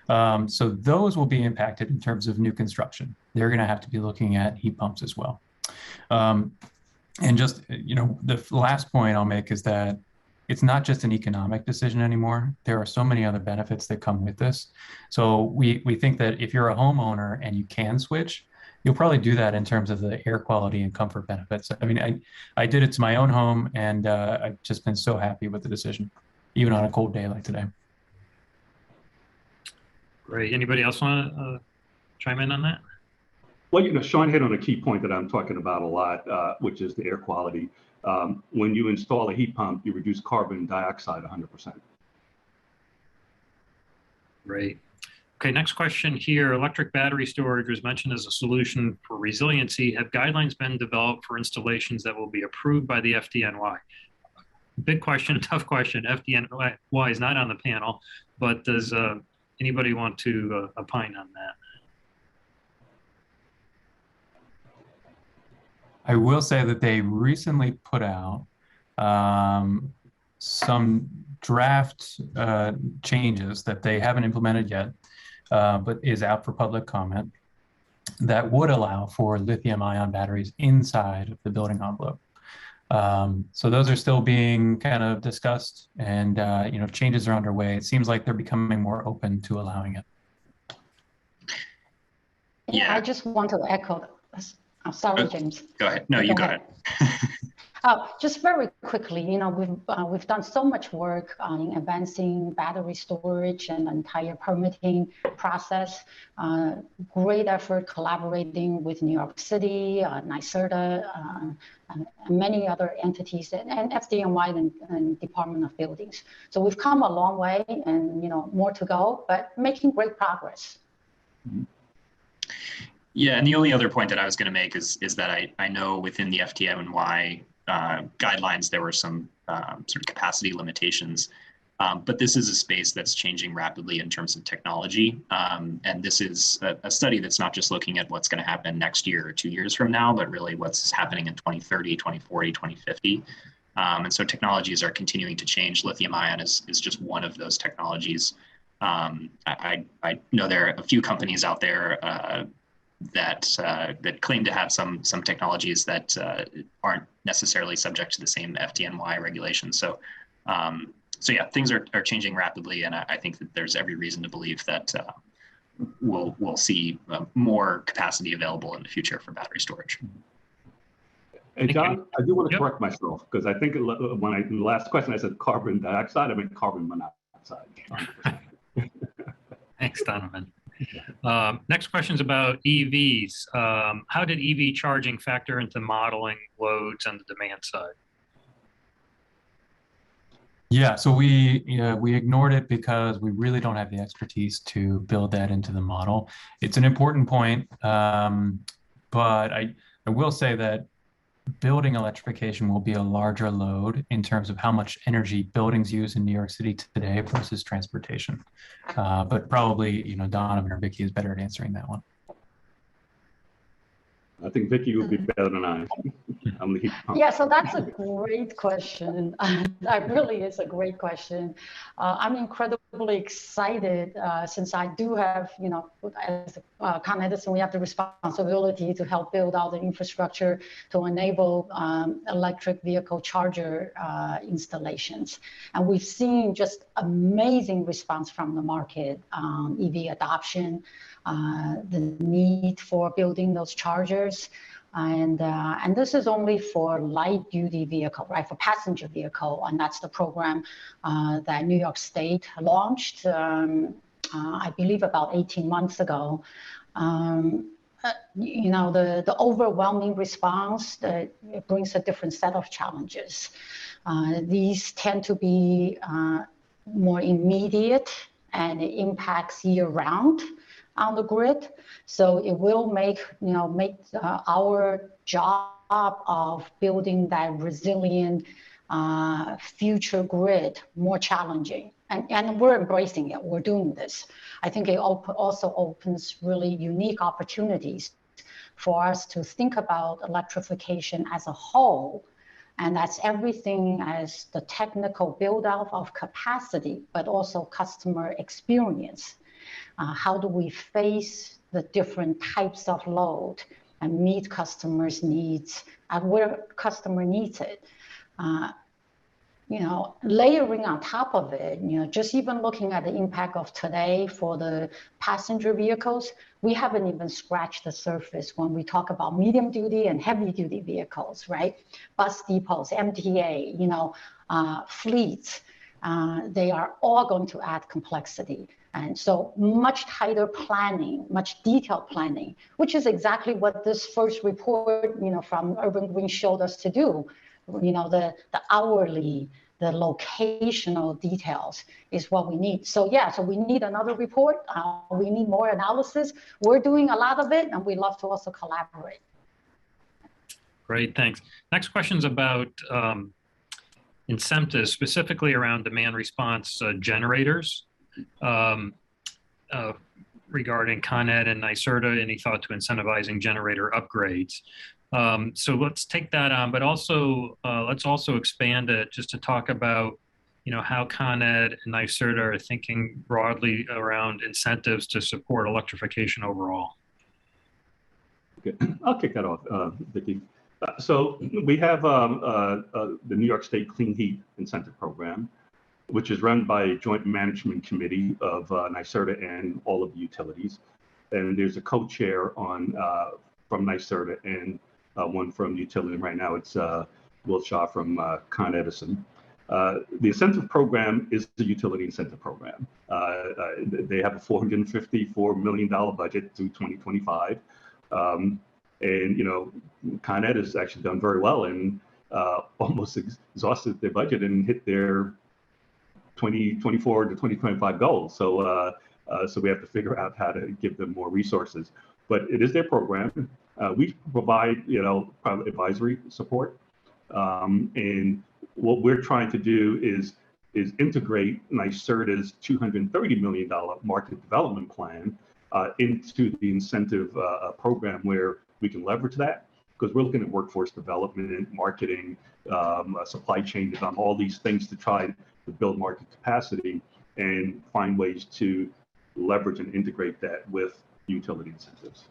So those will be impacted in terms of new construction. They're going to have to be looking at heat pumps as well. And just, you know, the last point I'll make is that it's not just an economic decision anymore. There are so many other benefits that come with this. So we think that if you're a homeowner and you can switch, you'll probably do that in terms of the air quality and comfort benefits. I mean, I did it to my own home, and I've just been so happy with the decision, even on a cold day like today. Great. Anybody else want to chime in on that? Well, you know, Sean hit on a key point that I'm talking about a lot, which is the air quality. When you install a heat pump, you reduce carbon dioxide 100%. Great. Okay, next question here. Electric battery storage was mentioned as a solution for resiliency. Have guidelines been developed for installations that will be approved by the FDNY? Big question, tough question. FDNY is not on the panel, but does anybody want to opine on that? I will say that they recently put out some draft changes that they haven't implemented yet, but is out for public comment, that would allow for lithium-ion batteries inside of the building envelope. So those are still being kind of discussed, and you know, changes are underway. It seems like they're becoming more open to allowing it. Yeah, I just want to echo this. I'm sorry, James. Go ahead. No, you go ahead. Just very quickly, you know, we've done so much work on advancing battery storage and the entire permitting process. Great effort collaborating with New York City, NYSERDA, and many other entities, and FDNY and Department of Buildings. So we've come a long way, and you know, more to go, but making great progress. Yeah, and the only other point that I was going to make is that I know within the FDNY guidelines, there were some sort of capacity limitations, but this is a space that's changing rapidly in terms of technology. And this is a study that's not just looking at what's going to happen next year or 2 years from now, but really what's happening in 2030, 2040, 2050. And so technologies are continuing to change. Lithium ion is just one of those technologies. I know there are a few companies out there that claim to have some technologies that aren't necessarily subject to the same FDNY regulations. So yeah, things are changing rapidly, and I think that there's every reason to believe that we'll see more capacity available in the future for battery storage. And John, I do want to correct myself, because I think when the last question I said carbon dioxide, I meant carbon monoxide. Thanks, Donovan. Next question is about EVs. How did EV charging factor into modeling loads on the demand side? Yeah, so we ignored it because we really don't have the expertise to build that into the model. It's an important point, but I will say that building electrification will be a larger load in terms of how much energy buildings use in New York City today versus transportation. But probably, Donovan or Vicky is better at answering that one. I think Vicky would be better than I. I'm the heat pump. Yeah, so that's a great question. That really is a great question. I'm incredibly excited since I do have, as Con Edison, we have the responsibility to help build out the infrastructure to enable electric vehicle charger installations. And we've seen just amazing response from the market, EV adoption, the need for building those chargers. And this is only for light duty vehicle, right? For passenger vehicle. And that's the program that New York State launched, I believe about 18 months ago. The overwhelming response, it brings a different set of challenges. These tend to be more immediate and it impacts year round on the grid. So it will make our job of building that resilient future grid more challenging. And we're embracing it, we're doing this. I think it also opens really unique opportunities for us to think about electrification as a whole. And that's everything as the technical build out of capacity, but also customer experience. How do we face the different types of load and meet customers' needs and where customer needs it? Layering on top of it, just even looking at the impact of today for the passenger vehicles, we haven't even scratched the surface when we talk about medium duty and heavy duty vehicles, right? Bus depots, MTA, fleets, they are all going to add complexity. And so much tighter planning, much detailed planning, which is exactly what this first report, from Urban Green showed us to do. The hourly, the locational details is what we need. So yeah, so we need another report. We need more analysis. We're doing a lot of it, and we love to also collaborate. Great, thanks. Next question is about incentives, specifically around demand response generators. Regarding Con Ed and NYSERDA, any thought to incentivizing generator upgrades? So let's take that on, but also let's also expand it just to talk about, how Con Ed and NYSERDA are thinking broadly around incentives to support electrification overall. Okay, I'll kick that off, Vicky. So we have the New York State Clean Heat Incentive Program, which is run by a joint management committee of NYSERDA and all of the utilities. And there's a co-chair from NYSERDA and one from the utility. Right now it's Will Shaw from Con Edison. The incentive program is the utility incentive program. They have a $454 million budget through 2025. And, Con Ed has actually done very well and almost exhausted their budget and hit their 2024 to 2025 goals. So we have to figure out how to give them more resources. But it is their program. We provide, private advisory support. And what we're trying to do is integrate NYSERDA's $230 million market development plan into the incentive program where we can leverage that, because we're looking at workforce development, marketing, supply chain, all these things to try to build market capacity and find ways to leverage and integrate that with utility incentives.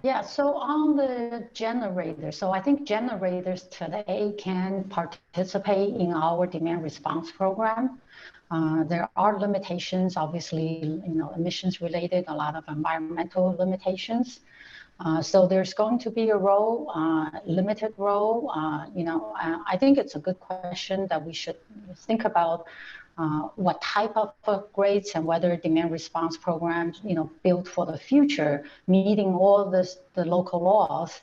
Yeah, so on the generator, so I think generators today can participate in our demand response program. There are limitations, obviously, emissions related, a lot of environmental limitations. So there's going to be a role, limited role. I think it's a good question that we should think about what type of upgrades and whether demand response programs, built for the future, meeting all the local laws,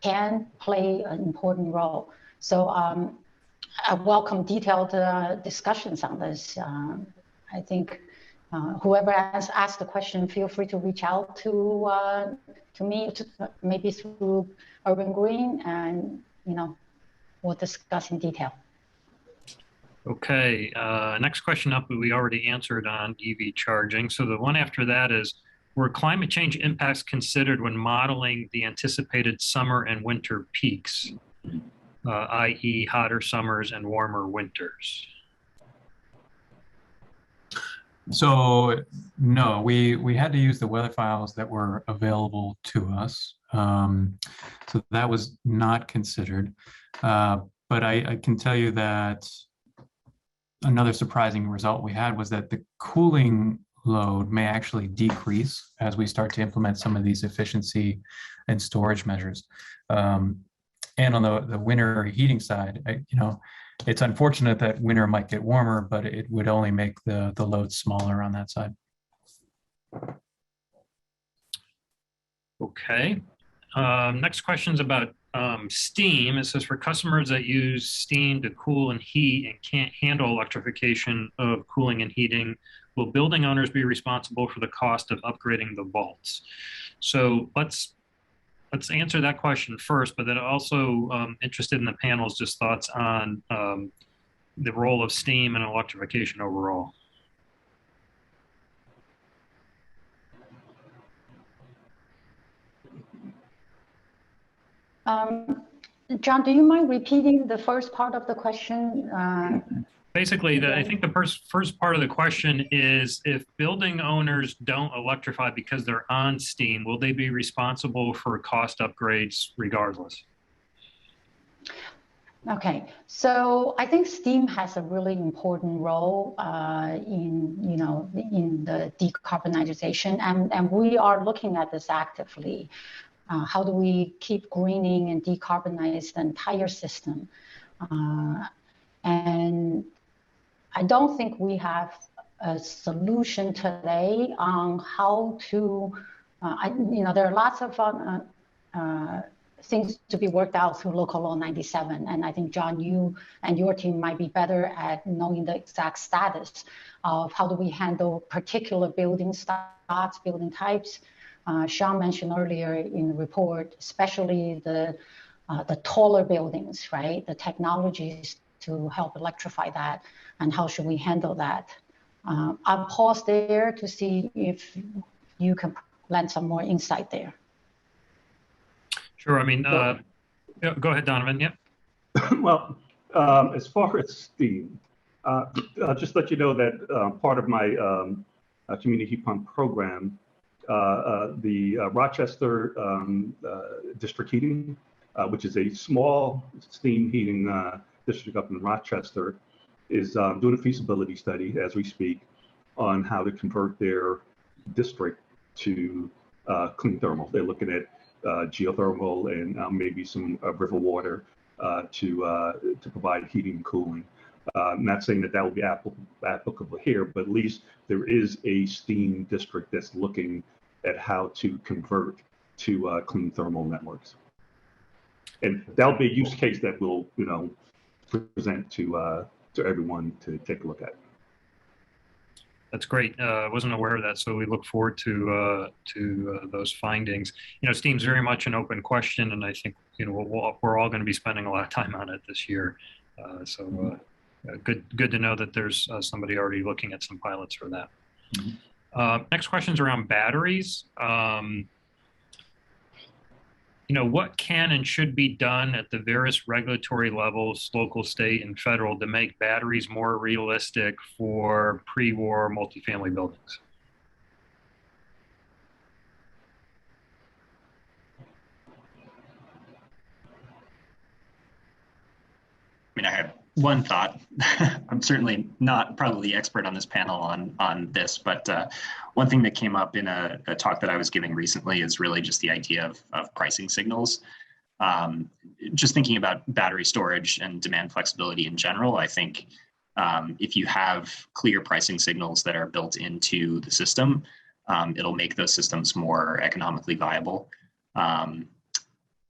can play an important role. So I welcome detailed discussions on this. I think whoever has asked the question, feel free to reach out to me, maybe through Urban Green, and we'll discuss in detail. Okay, next question up, we already answered on EV charging. So the one after that is, were climate change impacts considered when modeling the anticipated summer and winter peaks, i.e. hotter summers and warmer winters? So no, we had to use the weather files that were available to us. So that was not considered. But I can tell you that another surprising result we had was that the cooling load may actually decrease as we start to implement some of these efficiency and storage measures. And on the winter heating side, it's unfortunate that winter might get warmer, but it would only make the load smaller on that side. Okay. Next question is about steam. It says, for customers that use steam to cool and heat and can't handle electrification of cooling and heating, will building owners be responsible for the cost of upgrading the vaults? So let's answer that question first, but then also interested in the panel's just thoughts on the role of steam and electrification overall. John, do you mind repeating the first part of the question? Basically, I think the first part of the question is, if building owners don't electrify because they're on steam, will they be responsible for cost upgrades regardless? Okay, so I think steam has a really important role in the decarbonization, and we are looking at this actively. How do we keep greening and decarbonize the entire system? And I don't think we have a solution today on how to, there are lots of things to be worked out through Local Law 97. And I think, John, you and your team might be better at knowing the exact status of how do we handle particular building stocks, building types. Sean mentioned earlier in the report, especially the taller buildings, right? The technologies to help electrify that, and how should we handle that? I'll pause there to see if you can lend some more insight there. Sure. I mean, go ahead, Donovan. Yep. Well, as far as steam, I'll just let you know that part of my community heat pump program, the Rochester district heating, which is a small steam heating district up in Rochester, is doing a feasibility study as we speak on how to convert their district to clean thermal. They're looking at geothermal and maybe some river water to provide heating and cooling. I'm not saying that will be applicable here, but at least there is a steam district that's looking at how to convert to clean thermal networks. And that'll be a use case that we'll, present to everyone to take a look at. That's great. I wasn't aware of that, so we look forward to those findings. Steam's very much an open question, and I think we're all going to be spending a lot of time on it this year. So good to know that there's somebody already looking at some pilots for that. Mm-hmm. Next question is around batteries. What can and should be done at the various regulatory levels, local, state, and federal, to make batteries more realistic for pre-war multifamily buildings? I mean, I have one thought. I'm certainly not probably the expert on this panel on this, but one thing that came up in a talk that I was giving recently is really just the idea of pricing signals. Just thinking about battery storage and demand flexibility in general, I think if you have clear pricing signals that are built into the system, it'll make those systems more economically viable.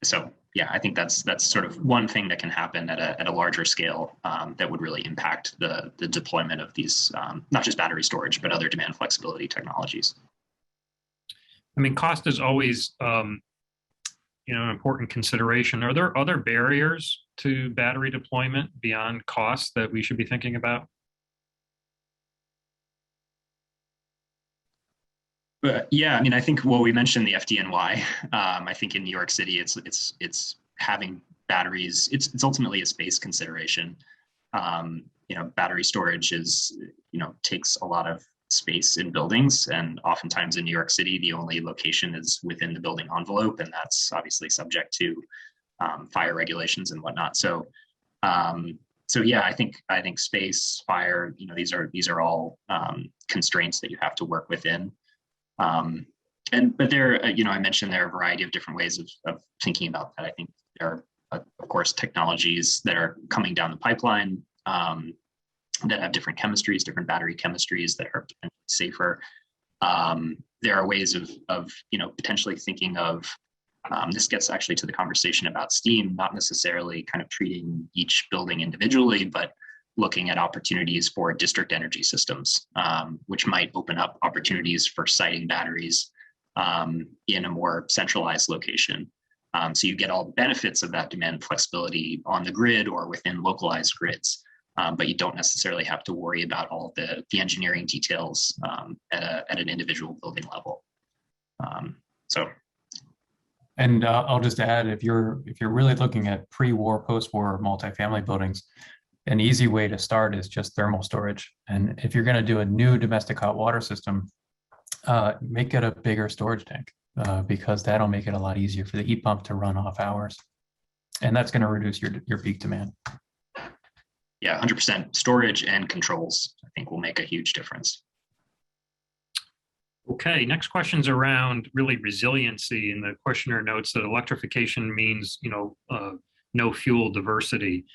So yeah, I think that's sort of one thing that can happen at a larger scale that would really impact the deployment of these, not just battery storage, but other demand flexibility technologies. I mean, cost is always, an important consideration. Are there other barriers to battery deployment beyond cost that we should be thinking about? Yeah, I mean, I think, well, we mentioned the FDNY. I think in New York City, it's having batteries. It's ultimately a space consideration. Battery storage takes a lot of space in buildings, and oftentimes in New York City, the only location is within the building envelope, and that's obviously subject to fire regulations and whatnot. So yeah, I think space, fire, these are all constraints that you have to work within. But there, I mentioned there are a variety of different ways of thinking about that. I think there are, of course, technologies that are coming down the pipeline that have different chemistries, different battery chemistries that are safer. There are ways of potentially thinking of, this gets actually to the conversation about steam, not necessarily kind of treating each building individually, but looking at opportunities for district energy systems, which might open up opportunities for siting batteries in a more centralized location. So you get all the benefits of that demand flexibility on the grid or within localized grids, but you don't necessarily have to worry about all the engineering details at an individual building level. And I'll just add, if you're really looking at pre-war, post-war multifamily buildings, an easy way to start is just thermal storage. And if you're going to do a new domestic hot water system, make it a bigger storage tank because that'll make it a lot easier for the heat pump to run off hours. And that's going to reduce your peak demand. Yeah, 100%. Storage and controls, I think, will make a huge difference. Okay, next question's around really resiliency, and the questioner notes that electrification means, no fuel diversity.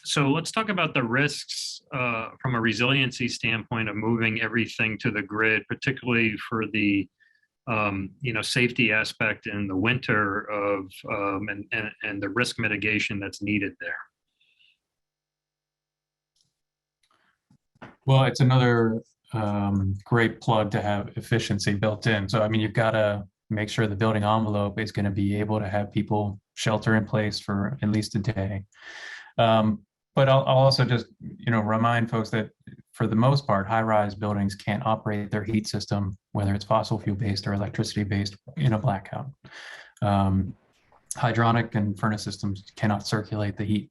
So let's talk about the risks from a resiliency standpoint of moving everything to the grid, particularly for the safety aspect in the winter of and the risk mitigation that's needed there. Well, it's another great plug to have efficiency built in. So, I mean, you've got to make sure the building envelope is going to be able to have people shelter in place for at least a day. But I'll also just, remind folks that for the most part, high-rise buildings can't operate their heat system, whether it's fossil fuel-based or electricity-based, in a blackout. Hydronic and furnace systems cannot circulate the heat.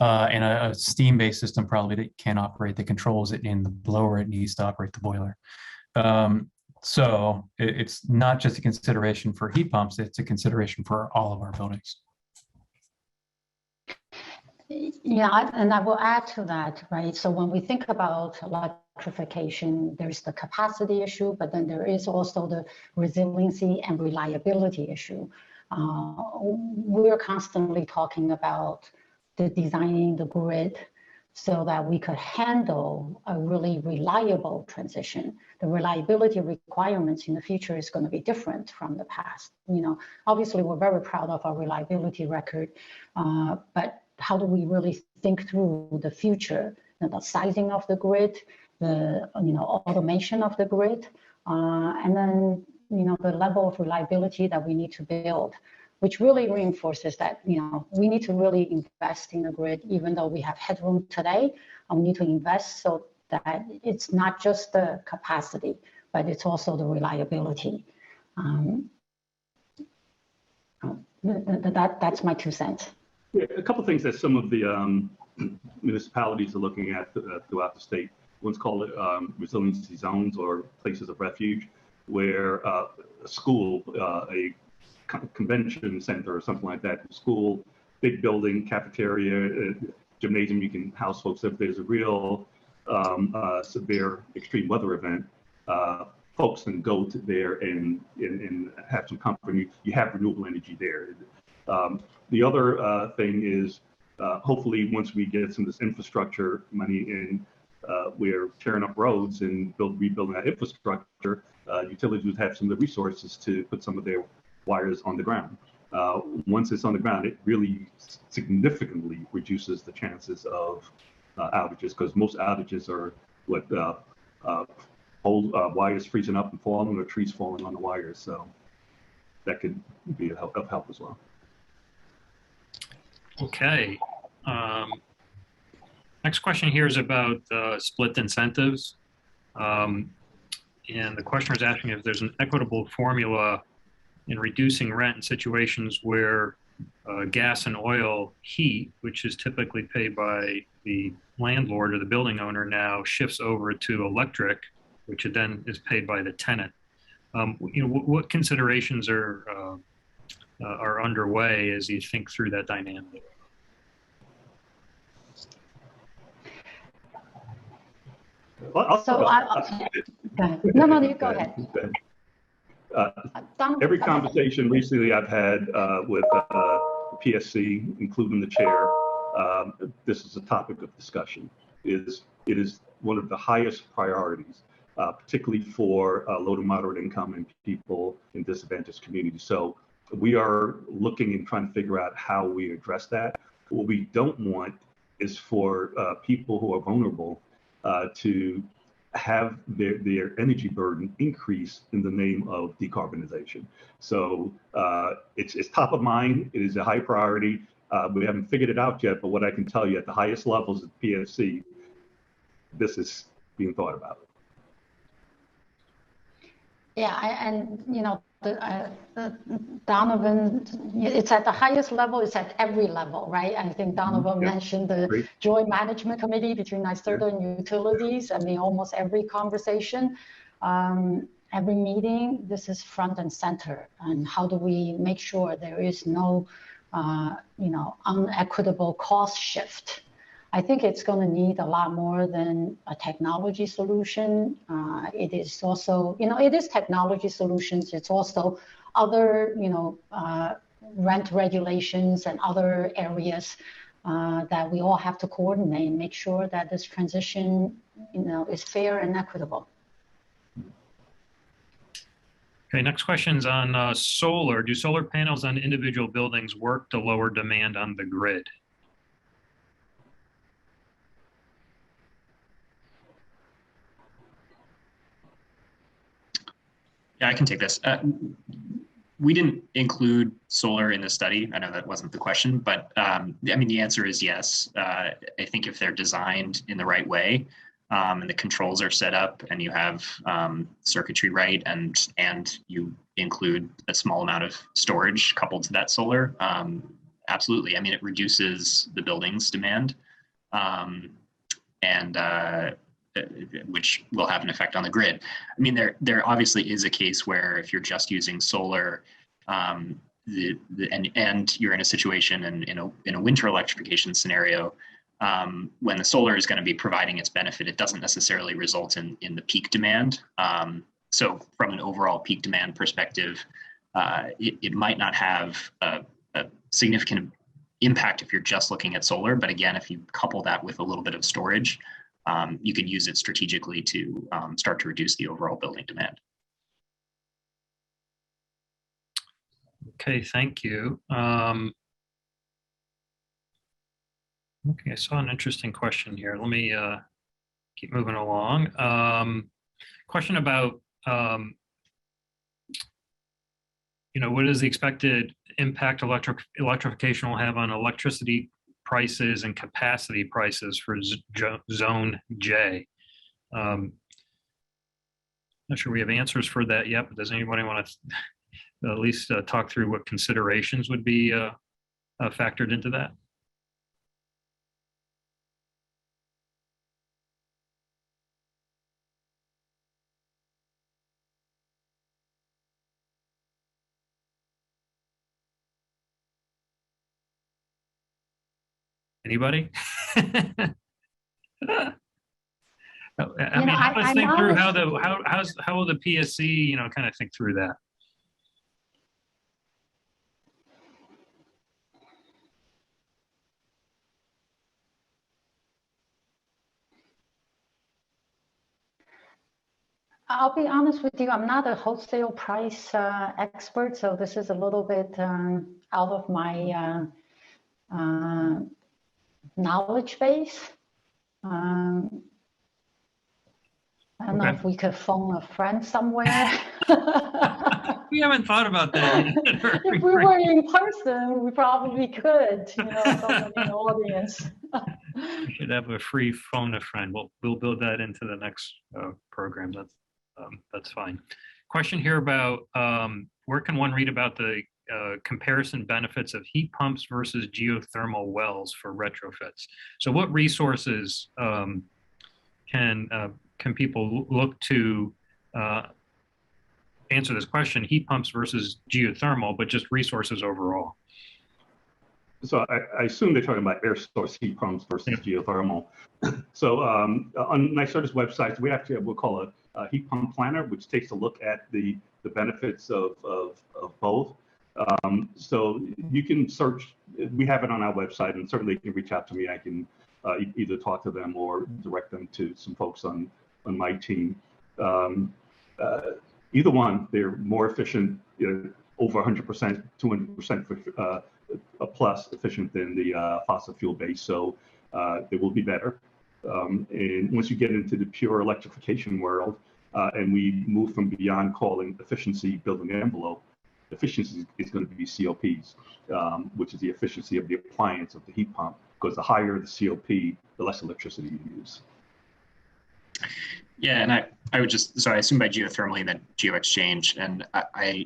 And a steam-based system probably can't operate the controls in the blower it needs to operate the boiler. So it's not just a consideration for heat pumps, it's a consideration for all of our buildings. Yeah, and I will add to that, right? So when we think about electrification, there's the capacity issue, but then there is also the resiliency and reliability issue. We're constantly talking about designing the grid so that we could handle a really reliable transition. The reliability requirements in the future is going to be different from the past. Obviously we're very proud of our reliability record, but how do we really think through the future, the sizing of the grid, the automation of the grid, and then the level of reliability that we need to build, which really reinforces that we need to really invest in the grid, even though we have headroom today, and we need to invest so that it's not just the capacity, but it's also the reliability. That's my 2 cents. Yeah, a couple of things that some of the municipalities are looking at throughout the state. One's called Resiliency Zones, or places of refuge, where a school, a convention center or something like that, school, big building, cafeteria, gymnasium, you can house folks. If there's a real severe extreme weather event, folks can go to there and have some comfort. You have renewable energy there. The other thing is hopefully once we get some of this infrastructure money in, we're tearing up roads and rebuilding that infrastructure, utilities would have some of the resources to put some of their wires on the ground. Once it's on the ground, it really significantly reduces the chances of outages, because most outages are what wires freezing up and falling, or trees falling on the wires. So that could be of help as well. Okay. Next question here is about split incentives. And the questioner is asking if there's an equitable formula in reducing rent in situations where gas and oil heat, which is typically paid by the landlord or the building owner, now shifts over to electric, which then is paid by the tenant. What considerations are underway as you think through that dynamic? So go ahead. No, you go ahead. Every conversation recently I've had with PSC, including the chair, this is a topic of discussion. It is one of the highest priorities, particularly for low to moderate income and people in disadvantaged communities. So we are looking and trying to figure out how we address that. What we don't want is for people who are vulnerable to have their energy burden increase in the name of decarbonization. So it's top of mind. It is a high priority. We haven't figured it out yet, but what I can tell you at the highest levels of PSC, this is being thought about. Yeah, and Donovan, it's at the highest level, it's at every level, right? I think Donovan mentioned the joint management committee between NYSERDA and utilities. I mean, almost every conversation, every meeting, this is front and center. And how do we make sure there is no, unequitable cost shift? I think it's going to need a lot more than a technology solution. It is also, it is technology solutions. It's also other, rent regulations and other areas that we all have to coordinate and make sure that this transition, is fair and equitable. Okay, next question's on solar. Do solar panels on individual buildings work to lower demand on the grid? Yeah, I can take this. We didn't include solar in the study. I know that wasn't the question, but the answer is yes. I think if they're designed in the right way, and the controls are set up, and you have circuitry right, and you include a small amount of storage coupled to that solar, absolutely. I mean, it reduces the building's demand, which will have an effect on the grid. I mean, there obviously is a case where if you're just using solar, and you're in a situation in a winter electrification scenario, when the solar is going to be providing its benefit, it doesn't necessarily result in the peak demand. So from an overall peak demand perspective, it might not have a significant impact if you're just looking at solar. But again, if you couple that with a little bit of storage, you can use it strategically to start to reduce the overall building demand. Okay, thank you. Okay, I saw an interesting question here. Let me keep moving along. Question about, what is the expected impact electrification will have on electricity prices and capacity prices for Zone J? Not sure we have answers for that yet, but does anybody want to at least talk through what considerations would be factored into that? Anybody? I mean, help us think through how will the PSC, kind of think through that? I'll be honest with you, I'm not a wholesale price expert, so this is a little bit out of my knowledge base. I don't know if we could phone a friend somewhere. We haven't thought about that yet. If we were in person, we probably could, someone in the audience. We should have a free phone a friend. We'll build that into the next program. That's fine. Question here about where can one read about the comparison benefits of heat pumps versus geothermal wells for retrofits? So what resources can people look to answer this question, heat pumps versus geothermal, but just resources overall? So I assume they're talking about air source heat pumps versus geothermal. So on NYSERDA's website, we actually have what we call a heat pump planner, which takes a look at the benefits of both. So you can search, we have it on our website, and certainly you can reach out to me. I can either talk to them or direct them to some folks on my team. Either one, they're more efficient, over 100%, 200% plus efficient than the fossil fuel base. So they will be better. And once you get into the pure electrification world, and we move from beyond calling efficiency building envelope, efficiency is going to be COPs, which is the efficiency of the appliance of the heat pump, because the higher the COP, the less electricity you use. Yeah, and I would just, so I assume by geothermal you meant geo-exchange, and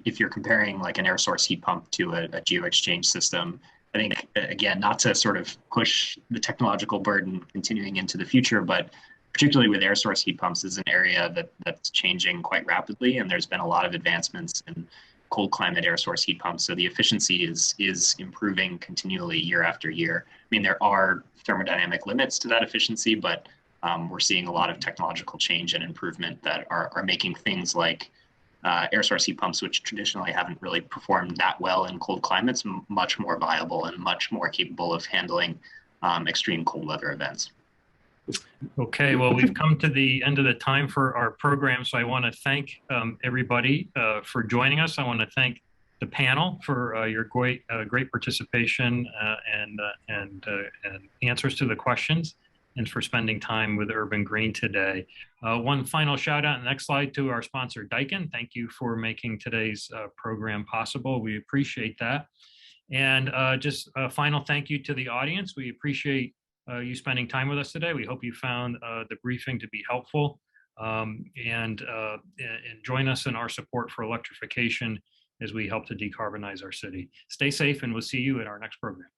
if you're comparing like an air source heat pump to a geo-exchange system, I think, again, not to sort of push the technological burden continuing into the future, but particularly with air source heat pumps is an area that's changing quite rapidly, and there's been a lot of advancements in cold climate air source heat pumps. So the efficiency is improving continually year after year. I mean, there are thermodynamic limits to that efficiency, but we're seeing a lot of technological change and improvement that are making things like air source heat pumps, which traditionally haven't really performed that well in cold climates, much more viable and much more capable of handling extreme cold weather events. Okay, well, we've come to the end of the time for our program, so I want to thank everybody for joining us. I want to thank the panel for your great participation and answers to the questions, and for spending time with Urban Green today. One final shout out, next slide, to our sponsor, Daikin. Thank you for making today's program possible. We appreciate that. And just a final thank you to the audience. We appreciate you spending time with us today. We hope you found the briefing to be helpful, and join us in our support for electrification as we help to decarbonize our city. Stay safe, and we'll see you at our next program.